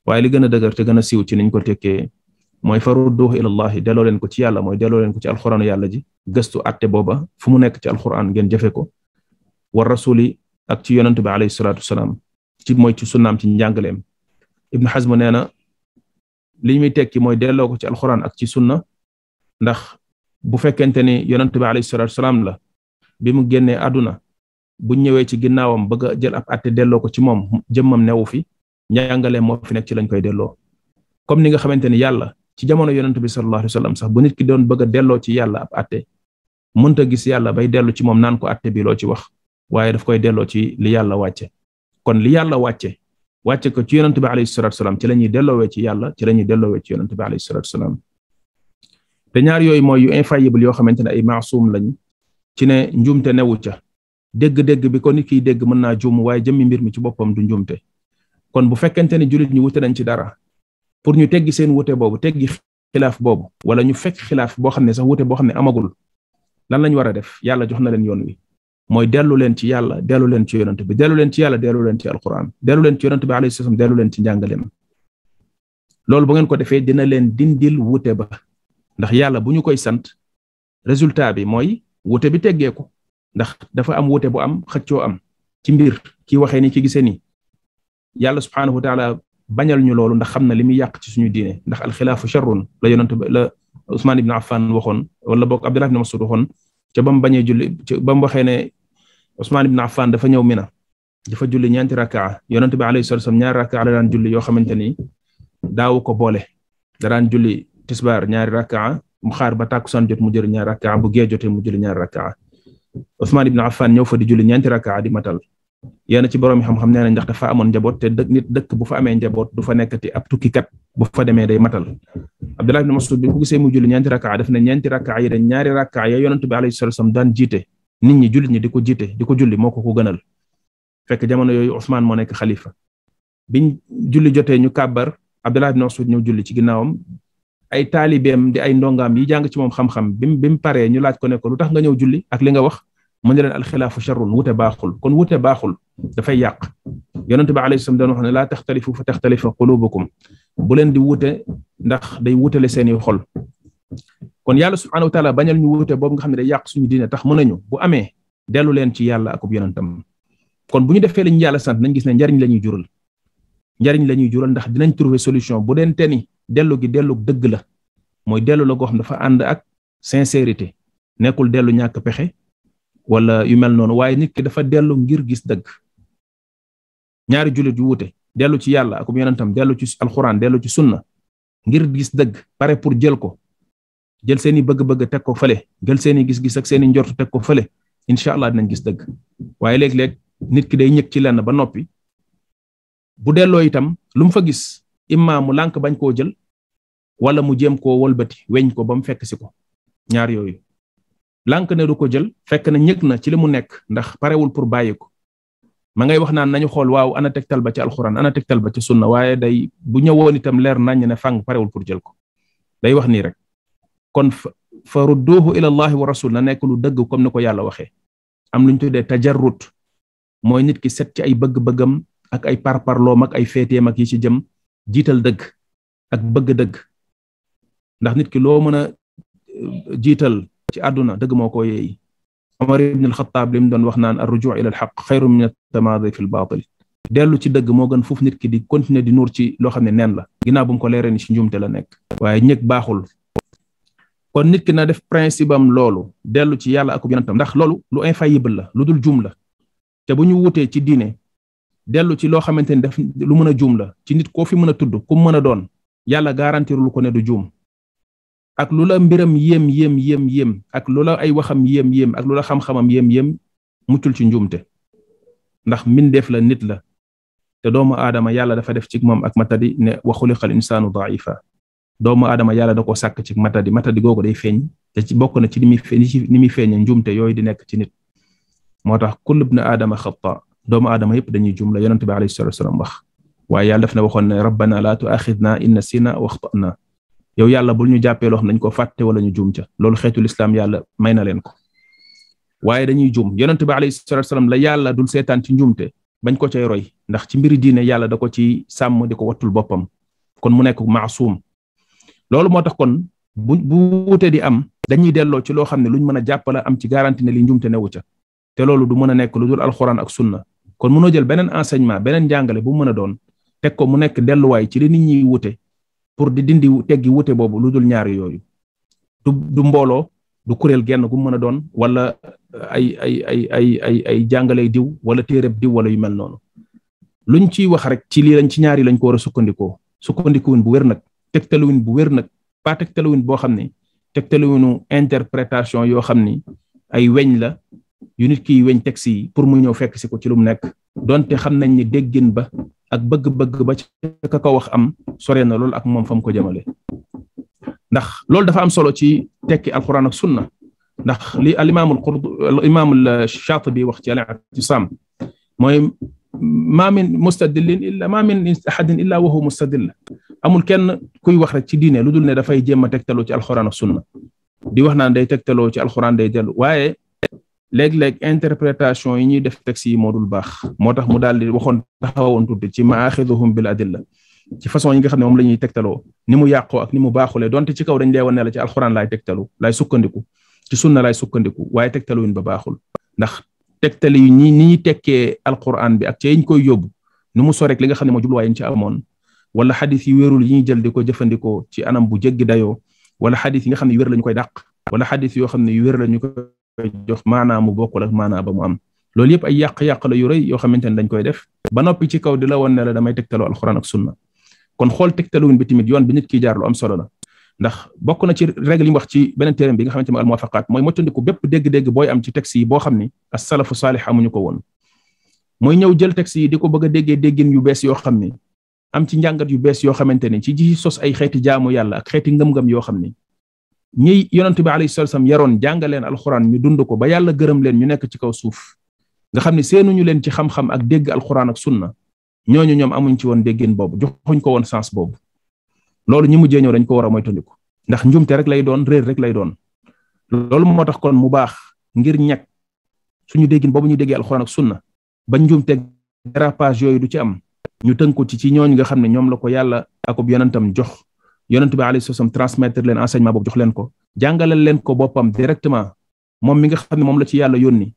waaye li gën a dëgër te gën a siiw ci niñ ko tekkee mooy farudduhu ila allahi delloo leen ko ci yàlla mooy delloo leen ko ci alxuraanu yàlla ji gëstu atte booba fu mu nekk ci alxuraan ngeen jëfe ko wa rasuli ak ci yonent bi alayhi salaatu wasalaam ci mooy ci sunnaam ci njàngaleem Ibn Hazm nee na li muy tekki mooy delloo ko ci alxuraan ak ci sunna ndax bu fekkente ni yonent bi alayhi salaatu wasalaam la bi mu génnee àdduna bu ñëwee ci ginnaawam bëgg a jël ab atte delloo ko ci moom jëmmam newu fi njàngaleem moo fi nekk ci lañ koy delloo comme ni nga xamante ni yàlla ci jamono yonent bi sallallahu alayhi wasallam sax bu nit ki doon bëgg a delloo ci yàlla ab atte mënta gis yàlla bay dellu ci moom naan ko atte bi loo ci wax waaye daf koy delloo ci li yàlla wàcce kon li yàlla wàcce ko ci yonent bi alayhi salatu wasalam ci la ñuy delloowee ci yàlla ci la ñuy delloowee ci yonent bi alayhi salatu wasalam te ñaar yooyu mooy yu infaillible yoo xamante ne ay maasum lañ ci ne njuumte newu ca dégg-dégg bi ko nit kiy dégg mën naa juum waaye jëmmi mbir mi ci boppam du njuumte kon bu fekkente ni jullit ñu wute nañ ci dara pour ñu teggi seen wute boobu teggi xilaaf boobu wala ñu fekk xilaaf boo xam ne sax wute boo xam ne amagul lan lañ war a def yàlla jox na leen yoon wi mooy dellu leen ci yàlla dellu leen ci yonent bi dellu leen ci yàlla dellu leen ci alquran dellu leen ci yonent bi alayhi salaam dellu leen ci njàngaleem loolu bu ngeen ko defee dina leen dindil wute ba ndax yàlla bu ñu koy sant résultat bi mooy wute bi teggeeku ndax dafa am wute bu am xëccoo am ci mbir ki waxee ni ki gisee ni yàlla subhanahu wa taala bañal ñu loolu ndax xam na li muy yàq ci suñu diine ndax alxilaafu sharrun la yonent la Usmaan ibn Affan waxoon wala boog Abdullah ibn Mas'ud waxoon ca ba mu bañee julli ba mu waxee ne Usmaan ibn Affan dafa ñëw Mina dafa julli ñeenti rakaa yonent bi alayhi salatu wasallam ñaari rakaa la daan julli yoo xamante ni daawu ko boole da daan julli tisbaar ñaari rakaa mu xaar ba tàkkusaan jot mu jël ñaari rakaa bu gee jotee mu julli ñaari rakaa Usmaan ibn Affan ñëw fa di julli ñeenti rakaa di matal yéen ci borom xam-xam nee nañ ndax dafa amoon njaboot te nit dëkk bu fa amee njaboot du fa nekkati ab tukkikat bu fa demee day matal Abdullah ibn Mas'ud bi ku gisee mu julli ñeenti rakaa def na ñeenti rakaa yi dañ ñaari rakaa ya yonent bi alayhi salatu wasallam daan jiite nit ñi jullit ñi di ko jiite di ko julli moo ko gënal fekk jamono yooyu Usmaan moo nekk xalifa biñ julli jotee ñu kàbbar Abdullah ibn Mas'ud ñëw julli ci ginnaawam ay taalibeem di ay ndongaam yi jàng ci moom xam-xam bi mu paree ñu laaj ko ne ko lu tax nga ñëw julli ak li nga wax mu ne leen alxilaafu sharrun wute baaxul kon wute baaxul dafay yàq yonent bi alayhi salaam doon wax ne laa taxtalifu fa taxtalifa qulubukum bu leen di wute ndax day wutale seeni xol kon yàlla subhanahu wa taala bañal ñu wute boobu nga xam ne day yàq suñu diine tax mën nañu bu amee dellu leen ci yàlla akub yonentam kon bu ñu defee li ñu yàlla sant nañ gis ne njariñ la ñuy jural ndax dinañ trouver solution bu deen te ni dellu gi dellu dëgg la mooy dellu la goo xam dafa ànd ak sincérité nekkul dellu ñàkk pexe wala yu mel noonu waaye nit ki dafa dellu ngir gis dëgg ñaari jullit yu wuute dellu ci yàlla ak yonentam dellu ci alxuraan dellu ci sunna ngir gis dëgg pare pour jël ko jël seeni bëgg-bëgg teg ko fële jël seeni gis-gis ak seeni njort teg ko fële incha allah dinañ gis dëgg waaye léeg-léeg nit ki day ñëkk ci lenn ba noppi bu delloo itam lu mu fa gis imma mu lànk bañ koo jël wala mu jéem koo wolbati weñ ko ba mu fekk si ko ñaar yooyu lànk ne du ko jël fekk na ñëkk na ci li mu nekk ndax parewul pour bàyyi ko ma ngay wax naan nañu xool waaw ana tegtal ba ci alxuraan ana tegtal ba ci sunna waaye day bu ñëwoon itam leer nañ ne fang parewul pour jël ko day wax nii rek kon fa rudduhu ila allahi wa rasul na nekk lu dëgg comme ni ko yàlla waxee am lu ñu tuddee tajarrut mooy nit ki set ci ay bëgg-bëggam ak ay parparloom ak ay féeteem ak yi ci jëm jiital dëgg ak bëgg dëgg ndax nit ki loo mën a jiital ci àdduna dëgg moo ko yeey Omar ibn al-Khattab li mu doon wax naan ar-rujuu ila al-haqq xayrun min at-tamaadi fi al-baatil, dellu ci dëgg moo gën foofu nit ki di continuer di nuur ci loo xam ne neen la ginnaaw bu mu ko leeree ni ci njuumte la nekk. waaye ñëg baaxul. kon nit ki na def principe am loolu, dellu ci yàlla ak yonentam, ndax loolu lu infaillible la, lu dul juum la. te bu ñu wutee ci diine dellu ci loo xamante ni daf lu mën a juum la, ci nit koo fi mën a tudd ku mën a doon, yàlla garantirul ko ne du juum. ak lu la mbiram yéem ak lu la ay waxam yéem ak lu la xam-xamam yéem muccul ci njuumte, ndax mbindeef la, nit la. te doomu aadama yàlla dafa def ci moom ak matadi ne wa xuliqal insaanu daifa. doomu aadama yàlla da ko sàkk ci matadi googu day feeñ, te ci bokk na ci ni muy feeñe njuumte yooyu di nekk ci nit. moo tax kullu ibn aadama xata, doomu aadama yëpp dañuy juum la yonent bi alayhi salatu wasalam wax. waaye yàlla daf ne waxoon ne rabbana la tuaxidna in nasina wa axtana, yow yàlla bul ñu jàppee loo xam nañ ko fàtte wala ñu juum ca. loolu xeetu lislaam yàlla may na leen ko. waaye dañuy juum, yonent bi alayhi salatu wasalam la yàlla dul seetaan ci njuumte bañ ko cay roy, ndax ci mbiri diine yàlla da ko ci sàmm di ko wattul boppam, kon mu nekk maasuum. loolu moo tax kon bu wute di am dañuy delloo ci loo xam ne luñ mën a jàppala am ci garantie ne li njuumte newu ca. te loolu du mën a nekk lu dul alxuraan ak sunna. kon mënoo jël beneen enseignement, beneen njàngale bu mën a doon teg ko mu nekk delluwaay ci li nit ñi wute pour di dindi teggi wute boobu lu dul ñaari yooyu. du mbooloo, du kuréel genn gu mën a doon, wala ay jàngalay diw wala téereb diw wala yu mel noonu. luñ ciy wax rek ci lii lañ ci ñaari lañ ko war a sukkandikuwin bu wér nag, tegtaluwin bu wér nag, pas tegtaluwin boo xam ne tegtaluwinu interprétation yoo xam ni ay weñ la yu nit ki weñ texte yi pour mu ñëw fekk si ko ci lu mu nekk, donte xam nañ ni déggin ba ak bëgg-bëgg ba ci ka ko wax am sore na loolu ak moom fa mu ko jëmale. ndax loolu dafa am solo ci tekki alquran ak sunna, ndax li al imam al Shaatibi wax ci al-i'tisaam mooy ma min mustadillin illa ma min ahadin illa wa huwa mustadill. amul kenn kuy wax rek ci diine lu dul ne dafay jéem a tegtaloo ci alquran ak sunna, di wax naan day tegtaloo ci alquran day dellu, waaye léeg-léeg interprétation yi ñuy def texte yi moo dul baax. moo tax mu daal di waxoon taxawoon tuuti ci maaxiduhum bil adilla, ci façon yi nga xam ne moom la ñuy tegtaloo ni mu yàqoo ak ni mu baaxulee, donte ci kaw dañ lay wan ne la ci alxuraan laay tegtalu, laay sukkandiku, ci sunna laay sukkandiku, waaye tegtaluwin ba baaxul. ndax tegtali yi ni ñuy tekkee alxuraan bi ak ci yiñ koy yóbbu ni mu sorek li nga xam ne moo jubluwaay yi ci amoon, wala xadis yi wérul yi ñuy jël di ko jëfandikoo ci anam bu jéggi dayoo, wala xadis yi nga xam ne yu wér lañu koy dàq, wala xadis yoo xam ne yu wér lañu koy jox maanaa mu bokkul ak maanaa ba mu am. loolu yëpp ay yàq-yàq la yu rëy yoo xamante ne dañ koy def ba noppi ci kaw di la woon ne la damay tegtaloo alxuraan ak sunna. kon xool tegtaluwin bi tamit yoon bi nit ki jaar lu am solo la, ndax bokk na ci règle yi mu wax ci beneen téeram bi nga xamante ne al muwafaqaat mooy moytandiku bépp dégg-dégg booy am ci texte yi boo xam ni as-salafu saalih amuñu ko woon. mooy ñëw jël texte yi di ko bëgg a déggee déggin yu bees yoo xam ni am ci njàngat yu bees yoo xamante ni ci ji sos ay xeeti jaamu yàlla ak xeeti ngëm-ngëm yoo xam ni ñi yonent bi alayhi salaam yaroon jàngaleen alxuraan ñu dund ko ba yàlla gërëm leen ñu nekk ci kaw suuf, nga xam ne seenuñu leen ci xam-xam ak dégg alxuraan ak sunna, ñooñu ñoom amuñ ci woon déggin boobu, joxuñ ko woon sens boobu. loolu ñi mujjee ñëw dañ ko war a moytandiku, ndax njumte rek lay doon, réer rek lay doon. loolu moo tax kon mu baax ngir ñàkk suñu déggin boobu ñu déggee alxuraan ak sunna ba njumte dérapage yooyu du ci am, ñu tënku ci ñooñu nga xam ne ñoom la ko yàlla akub yonentam jox, yonent bi alayhi salaam transmettre leen enseignement boobu jox leen ko, jàngalal leen ko boppam directement, moom mi nga xam ne moom la ci yàlla yónni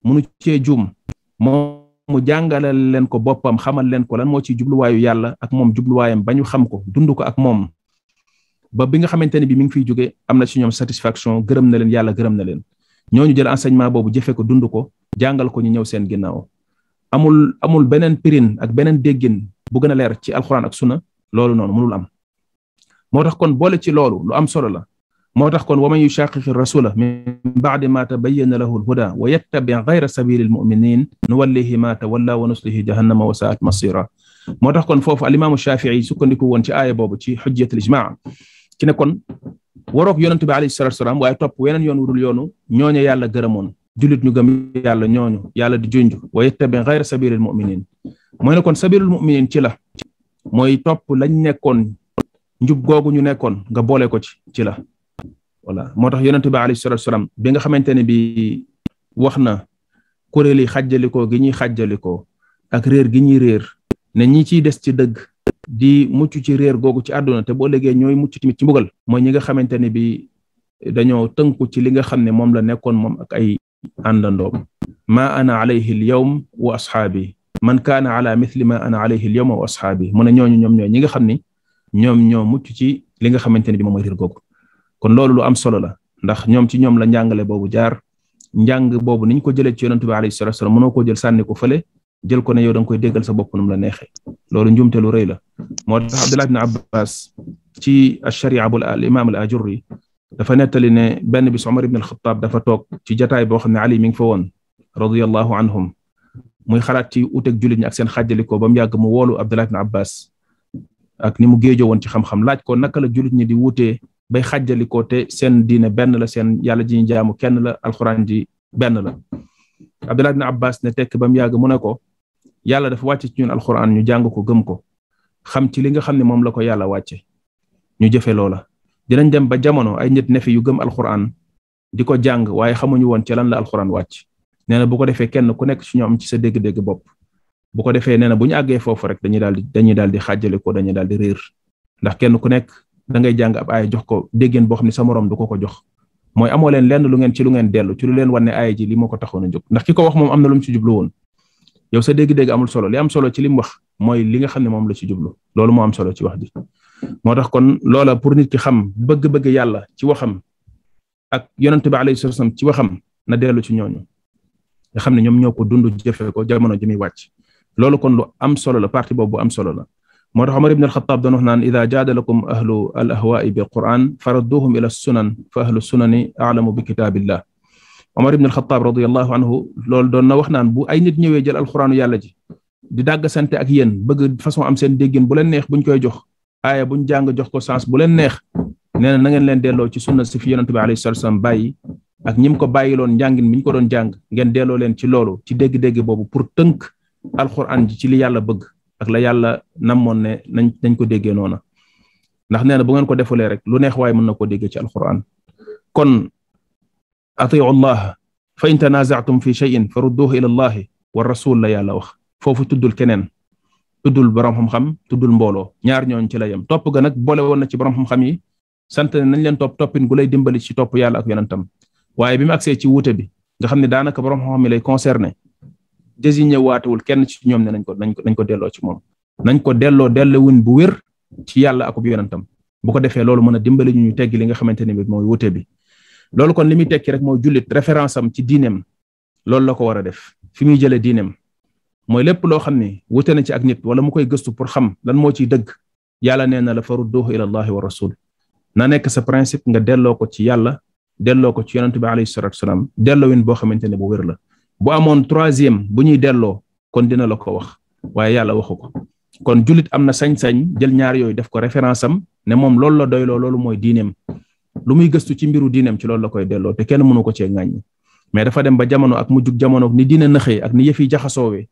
munu cee juum, moom mu jàngalal leen ko boppam, xamal leen ko lan moo ci jubluwaayu yàlla ak moom jubluwaayam ba ñu xam ko dund ko ak moom, ba bi nga xamante ne bi mi ngi fiy jóge am na ci ñoom satisfaction, gërëm na leen, yàlla gërëm na leen. ñooñu jël enseignement boobu jëfe ko dund ko jàngal ko ñu ñëw seen ginnaaw. amul beneen pirin ak beneen déggin bu gën a leer ci alxuraan ak sunna, loolu noonu mënul am. moo tax kon boole ci loolu lu am solo la. moo tax kon wa man yushaqiqi rasula min ba'di ma tabayyana lahu al-huda wa yattabi' ghayra sabili al-mu'minin nuwallihi ma tawalla wa nuslihi jahannama wa sa'at masira. moo tax kon foofu al-imam Shafi'i sukkandiku woon ci aaya boobu ci hujjat al-ijma' ci ne kon waroog yonent bi alayhi salatu wasalam waaye topp weneen yoon wudul yoonu ñooñu yàlla gërëmoon, jullit ñu gëm yàlla ñooñu yàlla di junj wa yattabi' ghayra sabili al-mu'minin. mooy ne kon sabilul mu'minin ci la mooy topp lañ nekkoon, njub googu ñu nekkoon nga boole ko ci la. voilà moo tax yonent bi alayhi salatu wasalam bi nga xamante ne bi wax na kuréel yi xàjjalikoo gi ñuy xàjjalikoo ak réer gi ñuy réer, ne ñi ciy des ci dëgg di mucc ci réer googu ci àdduna te boo léegi ñooy mucc tamit ci mbugal, mooy ñi nga xamante ne bi dañoo tënku ci li nga xam ne moom la nekkoon moom ak ay àndandoom ma ana alayhi al yawm wa ashaabi man kaana ala mithli ma ana alayhi al yawma wa ashaabi mu ne ñooñu ñoom ñooy ñi nga xam ni ñoom ñoo mucc ci li nga xamante ne bi moom mooy riir googu kon loolu lu am solo la ndax ñoom ci ñoom la njàngale boobu jaar njàng boobu niñ ko jëlee ci yonent bi alayhi salatu wasallam mënoo koo jël sànni ko fële jël ko ne yow da nga koy déggal sa bopp num la neexee loolu njuumte lu rëy la moo tax Abdullah ibn Abbas ci ash-sharia bu al imam al ajurri dafa nettali ne benn bis Umar ibn al-Khattab dafa toog ci jataay boo xam ne Ali mi ngi fa woon radiyallahu anhum muy xalaat ci uteeg jullit ñi ak seen xàjjalikoo ba mu yàgg mu woolu Abdullah ibn Abbas ak ni mu géejoo woon ci xam-xam laaj ko naka la jullit ñi di wutee bay xàjjalikoo te seen diine benn la seen yàlla ji ñu jaamu kenn la alxuraan ji benn la Abdullah ibn Abbas ne tekk ba mu yàgg mu ne ko yàlla dafa wàcce ci ñun alxuraan ñu jàng ko gëm ko xam ci li nga xam ne moom la ko yàlla wàcce ñu jëfe loola dinañ dem ba jamono ay nit ne fi yu gëm alxuraan di ko jàng waaye xamuñu woon ci lan la alxuraan wàcc nee na bu ko defee kenn ku nekk ci ñoom ci sa dégg-dégg bopp bu ko defee nee na bu ñu àggee foofu rek dañuy daal di xàjjale ko dañuy daal di réer ndax kenn ku nekk da ngay jàng ab aaya jox ko déggeen boo xam ne sa morom du ko jox mooy amoo leen lenn lu ngeen dellu ci lu leen wan ne aaya ji li moo ko taxoon a jóg ndax ki ko wax moom am na lu mu ci jublu woon yow sa dégg-dégg amul solo li am solo ci li mu wax mooy li nga xam ne moom la ci jublu loolu moo am solo ci wax ji moo tax kon loola pour nit ki xam bëgg-bëgg yàlla ci waxam ak yonent bi alayhi salaam ci waxam na dellu ci ñooñu nga xam ne ñoom ñoo ko dund jëfe ko jamono ji muy wàcc loolu kon lu am solo la partie boobu am solo la moo tax Umar ibn al-Khattab doon wax naan ida jaadalakum ahlu al ahwaai bil quran faradduhum ila sunan fa ahlu sunani a'lamu bi kitaabillah Umar ibn al-Khattab radiyallahu anhu loolu doon na wax naan bu ay nit ñëwee jël alquraanu yàlla ji di dàgg sante ak yéen bëgg façon am seen déggin bu leen neex buñ koy jox aaya buñ jàng jox ko sens bu leen neex nee na ngeen leen delloo ci sunna si fi yonent bi alayhi salaam bàyyi ak ñim ko bàyyiloon njàngin mi ñu ko doon jàng ngeen delloo leen ci loolu ci dégg-dégg boobu pour tënk alquran ji ci li yàlla bëgg ak la yàlla namoon ne nañ ko déggee noona ndax nee na bu ngeen ko defulee rek lu neex waaye mën na koo déggee ci alquran kon atiu allah fa in tanaza'tum fi shay'in farudduhu ila allahi wa rasul la yàlla wax foofu tuddul keneen tuddul borom xam-xam tuddul mbooloo ñaar ñooñ ci la yem topp ga nag boole woon na ci borom xam-xam yi sant ne nañ leen toppin gu lay dimbali ci topp yàlla ak yonentam waaye bi mu agsee ci wuute bi nga xam ne daanaka borom xam-xam yi lay concerné désigné waatewul kenn ci ñoom ne nañ ko delloo ci moom nañ ko delloowun bu wér ci yàlla ak yonentam bu ko defee loolu mën a dimbali ñu teggi li nga xamante ne bi mooy wuute bi loolu kon li muy tekki rek mooy jullit référence am ci diineem loolu la ko war a def fi muy jëlee diineem mooy lépp loo xam ne wute na ci ak nit wala mu koy gëstu pour xam lan moo ciy dëgg yàlla nee na la farudduhu ila allahi wa rasul na nekk sa principe nga delloo ko ci yàlla delloo ko ci yonent bi alayhi salatu wasalam delloowin boo xamante ne bu wér la bu amoon troisième bu ñuy delloo kon dina la ko wax waaye yàlla waxu ko kon jullit am na sañ-sañ jël ñaar yooyu def ko référence am ne moom loolu la doyloo loolu mooy diineem lu muy gëstu ci mbiru diineem ci loolu la koy delloo te kenn mënu ko cee ŋàññi mais dafa dem ba jamono ak mujjug jamono ni diine nëxee ak ni yëf yi jaxasoowee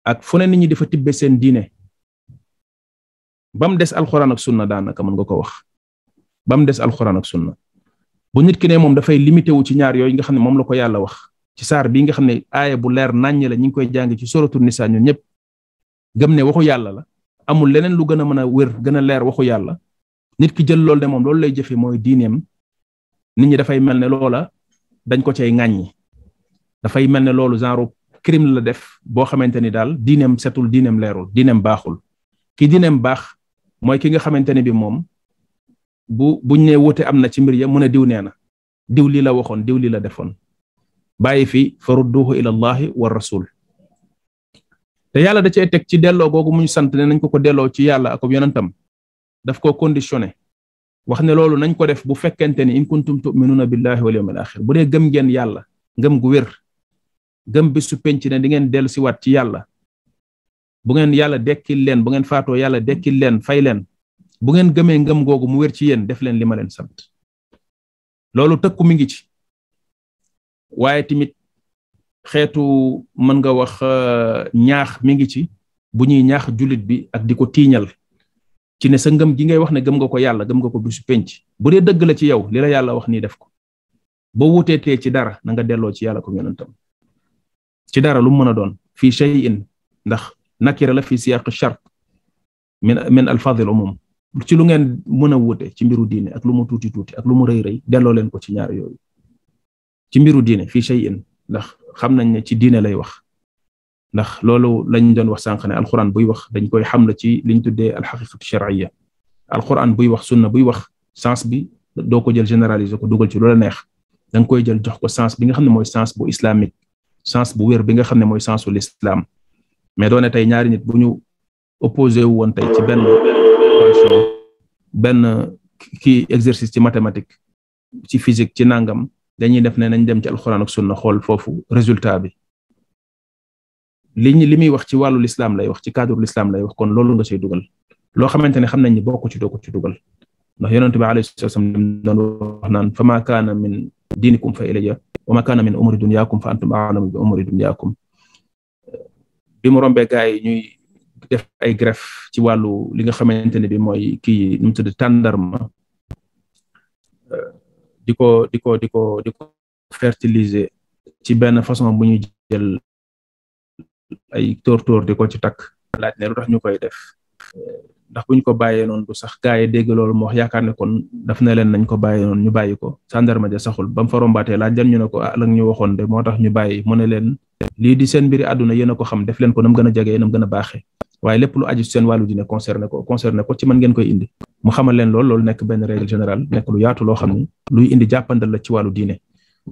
ak fu ne nit ñi dafa tibbe seen diine ba mu des alxuraan ak sunna daanaka mën nga ko wax ba mu des alxuraan ak sunna bu nit ki ne moom dafay limité wu ci ñaar yooyu nga xam ne moom la ko yàlla wax ci saar bii nga xam ne aaya bu leer naññ la ñu ngi koy jàng ci suratul nisa ñun ñëpp gëm ne waxu yàlla la amul leneen lu gën a mën a wér gën a leer waxu yàlla nit ki jël loolu de moom loolu lay jëfe mooy diineem nit ñi dafay mel ne loola dañ ko cay ŋàññi dafay mel ne loolu genre crime la def boo xamante ni daal diineem setul diineem leerul diineem baaxul ki diineem baax mooy ki nga xamante ne bi moom buñ ne wute am na ci mbir ya mu ne diw nee na diw lii la waxoon diw lii la defoon bàyyi fi farudduhu ila allahi wa rasul te yàlla da cee teg ci delloo googu mu ñu sant ne nañ ko delloo ci yàlla ak yonentam daf ko conditionné wax ne loolu nañ ko def bu fekkente ni in kuntum tu'minuna billahi wal yawmil akhir bu dee gëm ngeen yàlla ngëm gu wér gëm bisu penc ne di ngeen dellu si waat ci yàlla bu ngeen yàlla dekkil leen bu ngeen faatoo yàlla dekkil leen fay leen bu ngeen gëmee ngëm googu mu wér ci yéen def leen li ma leen sant loolu tëkku mi ngi ci waaye tamit xeetu mën nga wax ñaax mi ngi ci bu ñuy ñaax jullit bi ak di ko tiiñal ci ne sa ngëm gi ngay wax ne gëm nga ko yàlla gëm nga ko bisu penc bu dee dëgg la ci yow li la yàlla wax nii def ko boo wuteetee ci dara na nga delloo ci yàlla ko yonentam ci dara lu mu mën a doon fii shay'in ndax nakira la fii siyaq shart min alfaadil umum ci lu ngeen mën a wute ci mbiru diine ak lu mu tuuti tuuti ak lu mu rëy rëy delloo leen ko ci ñaar yooyu ci mbiru diine fii shay'in ndax xam nañ ne ci diine lay wax ndax loolu lañ doon wax sànq ne alquran buy wax dañ koy xam la ci liñ tuddee alxaqiqatu shar'iyya alquran buy wax sunna buy wax sens bi doo ko jël généraliser ko dugal ci loola neex da nga koy jël jox ko sens bi nga xam ne mooy sens bu islamique sens bu wér bi nga xam ne mooy sensu l'islam mais doone tey ñaari nit bu ñu opposé wu woon tey ci benn kii exercice ci mathématique ci physique ci nangam dañuy def ne nañ dem ci alquran ak sunna xool foofu résultat bi li muy wax ci wàllu l'islam lay wax ci cadre l'islam lay wax kon loolu nga say dugal loo xamante ne xam nañ ni bokku ci doo ko ci dugal ndax yonent bi alayhi salaam doon wax naan fa ma kaana min diinikum fa ilayya wa ma kaana min umuri dunyaakum fa antum a'lamu bi umuri dunyaakum bi mu rombee gaa yi ñuy def ay greffe ci wàllu li nga xamante ne bi mooy kii nu mu tudd tàndarma di ko fertiliser ci benn façon bu ñuy jël ay tóor-tóor di ko ci takk laaj ne lu tax ñu koy def ndax buñ ko bàyyee noonu du sax gaa yi dégg loolu moo wax yaakaar ne kon daf ne leen nañ ko bàyyee noonu ñu bàyyi ko tàndarma ja saxul ba mu fa rombaatee laaj leen ñu ne ko la ñu waxoon de moo tax ñu bàyyi mu ne leen lii di seen mbiri àdduna yéen a ko xam def leen ko nam gën a jegee nam gën a baaxee waaye lépp lu aju seen wàllu dina concerné ko ci mën ngeen koy indi mu xamal leen loolu nekk benn règle générale nekk lu yaatu loo xam ni luy indi jàppandal la ci wàllu diine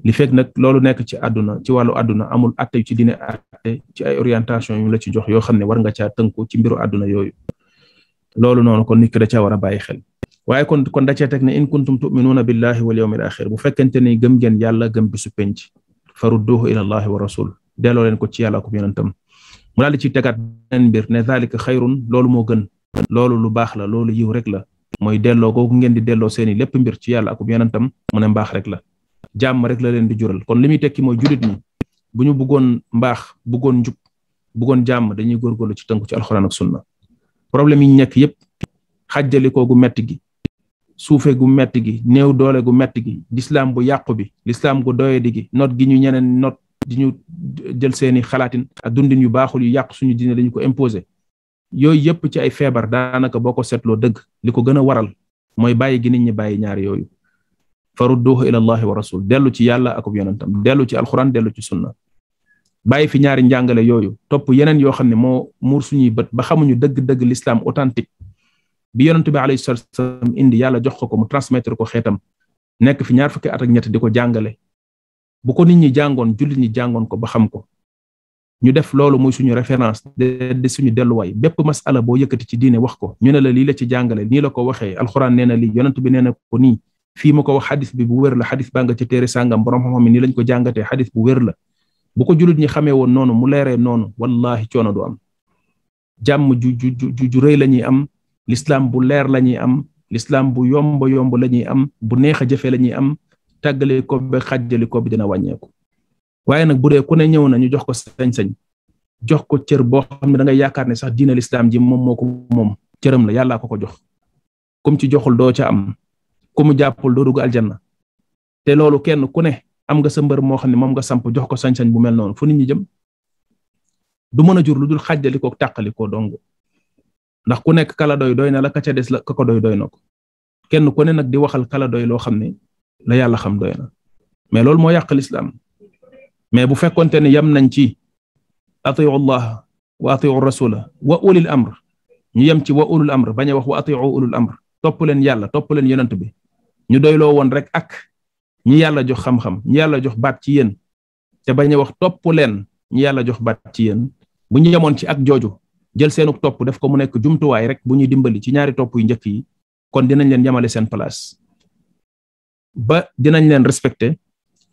li fekk nag loolu nekk ci àdduna ci wàllu àdduna amul atte ci diine atte ci ay orientation yu la ci jox yoo xam ne war nga caa tënku ci mbiru àdduna yooyu loolu noonu kon nit ki da caa war a bàyyi xel waaye kon da cee teg ne in kuntum tu'minuuna billahi wal yawmil axir bu fekkente ni gëm ngeen yàlla gëm bisu penc farudduhu ila allahi wa rasul delloo leen ko ci yàlla ak yonentam mu daal di ci tegaat beneen mbir ne zalika xayrun loolu moo gën loolu lu baax la loolu yiw rek la mooy delloo googu ngeen di delloo seeni lépp mbir ci yàlla ak yonentam mu ne mbaax rek la jàmm rek la leen di jural kon li muy tekki mooy julit ñi bu ñu bëggoon mbaax bëggoon njub bëggoon jàmm dañuy góorgóorlu ci tënku ci alxuraan ak sunna problème yi nekk yépp xajjalikoo gu metti gi suufe gu metti gi néew doole gu metti gi l'islam bu yàqu bi l'islam gu doyadi gi not gi ñu ñeneen not di ñu jël seeni xalaatin ak dundin yu baaxul yu yàq suñu diine dañu ko imposer yooyu yëpp ci ay feebar daanaka boo ko seetloo dëgg li ko gën a waral mooy bàyyi gi nit ñi bàyyi ñaari yooyu farudduhu ila allahi wa rasul dellu ci yàlla ak yonentam dellu ci alquran dellu ci sunna bàyyi fi ñaari njàngale yooyu topp yeneen yoo xam ne moo muur suñuy bët ba xamuñu dëgg-dëgg l'islam authentique bi yonent bi alayhi salaam indi yàlla jox ko mu transmettre ko xeetam nekk fi ñaar fukki at ak ñett di ko jàngale bu ko nit ñi jàngoon jullit ñi jàngoon ko ba xam ko ñu def loolu muy suñu référence de suñu delluwaay bépp masala boo yëkkati ci diine wax ko ñu ne la lii la ci jàngale nii la ko waxee alxuraan nee na lii yonent bi nee na ko nii fii ma ko wax xadis bi bu wér la xadis baa nga ci téere sàngam borom xam-xam mi nii lañ ko jàngatee xadis bu wér la bu ko jullit ñi xamee woon noonu mu leeree noonu wallahi coono du am jàmm ju rëy la ñuy am l'islam bu leer la ñuy am l'islam bu yomb la ñuy am bu neex a jëfe la ñuy am tàggale ko ba xàjjali ko bi dina wàññeeku waaye nag bu dee ku ne ñëw na ñu jox ko sañ-sañ jox ko cër boo xam ne da ngay yaakaar ne sax diina l'islam ji moom moo ko moom cëram la yàllaa ko jox kum ci joxul doo ca am ku mu jàppul doo dugg aljanna te loolu kenn ku ne am nga sa mbër moo xam ne moom nga samp jox ko sañ-sañ bu mel noonu fu nit ñi jëm du mën a jur lu dul xàjjali ko tàqali ko dong ndax ku nekk kala doy na la ka ca des la ka ko doy na ko kenn ku ne nag di waxal kala doy loo xam ne la yàlla xam doy na mais loolu moo yàq l'islam mais bu fekkonte ne yam nañ ci atiu allah wa atiu rasula wa ulil amr ñu yem ci wa ulul amr bañ a wax wa atiu ulul amr topp leen yàlla topp leen yonent bi ñu doyloo woon rek ak ñi yàlla jox xam-xam ñi yàlla jox baat ci yéen te bañ a wax topp leen ñi yàlla jox baat ci yéen bu ñu yemoon ci ak jooju jël seenu topp def ko mu nekk jumtuwaay rek bu ñuy dimbali ci ñaari topp yu njëkk yi kon dinañ leen yemale seen place ba dinañ leen respecté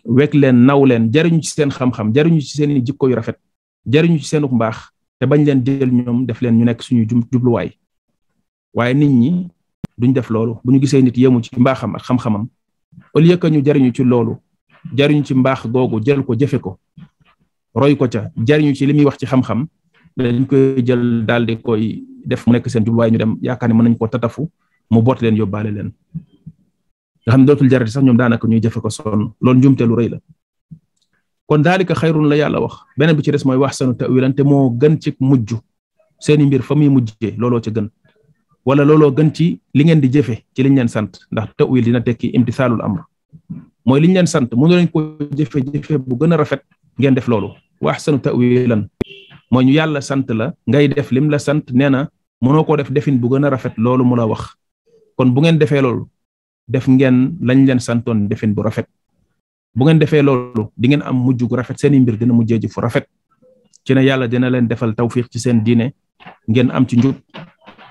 wekk leen naw leen jariñu ci seen xam-xam jariñu ci seen jikko yu rafet jariñu ci seenu mbaax te bañ leen jël ñoom def leen ñu nekk suñu jubluwaay waaye nit ñi duñ def loolu bu ñu gisee nit yemu ci mbaaxam ak xam-xamam au lieu que ñu jariñu ci loolu jariñu ci mbaax googu jël ko jëfe ko roy ko ca jariñu ci li muy wax ci xam-xam dañ koy jël daal di koy def mu nekk seen jubluwaay ñu dem yaakaar ne mën nañ ko tatafu mu boot leen yóbbaale leen nga xam ne dootul jarati sax ñoom daanaka ñuy jëfe ko sonn loolu njumte lu rëy la kon daalika xayrun la yàlla wax beneen bi ci des mooy wax sanu tawilan te moo gën ci mujj seeni mbir fa muy mujjee looloo ca gën wala looloo gën ci li ngeen di jëfe ci liñ leen sant ndax tawil dina tekki imtisaalul amr mooy liñ leen sant mënu leen ko jëfe bu gën a rafet ngeen def loolu wa ahsanu ta'wilan mooy ñu yàlla sant la ngay def lim la sant nee na mënoo koo def defin bu gën a rafet loolu mu la wax kon bu ngeen defee loolu def ngeen lañ leen santoon defin bu rafet bu ngeen defee loolu di ngeen am mujj gu rafet seeni mbir dina mujjee ji fu rafet ci ne yàlla dina leen defal tawfiq ci seen diine ngeen am ci njub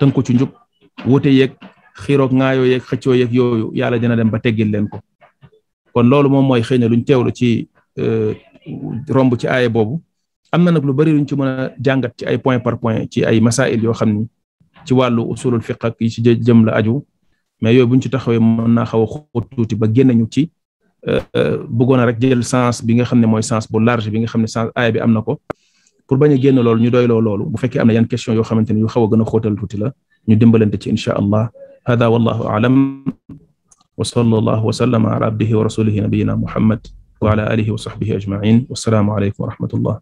tënku ci njub wute yeeg xiiroog ngaayoo yeeg xëccoo yeeg yooyu yàlla dina dem ba teggil leen ko kon loolu moom mooy xëy na luñ teewlu ci romb ci aaye boobu am na nag lu bari luñ ci mën a jàngat ci ay point par point ci ay masail yoo xam ni ci wàllu usulul fiqh ak yi ci jëm la aju mais yooyu buñ ci taxawee mën naa xaw a xóot tuuti ba génn ñu ci bëggoon a rek jël sens bi nga xam ne mooy sens bu large bi nga xam ne sens aaye bi am na ko pour bañ a génn loolu ñu doyloo loolu bu fekkee am na yan question yoo xamante ne yu xaw a gën a xóotal tuuti la ñu dimbalante ci insha allah hada wallahu a'lam wa sallallahu wa sallama ala abdihi wa rasulihi nabiyina muhammad wa ala alihi wa sahbihi ajma'in wassalamu alaykum wa rahmatullah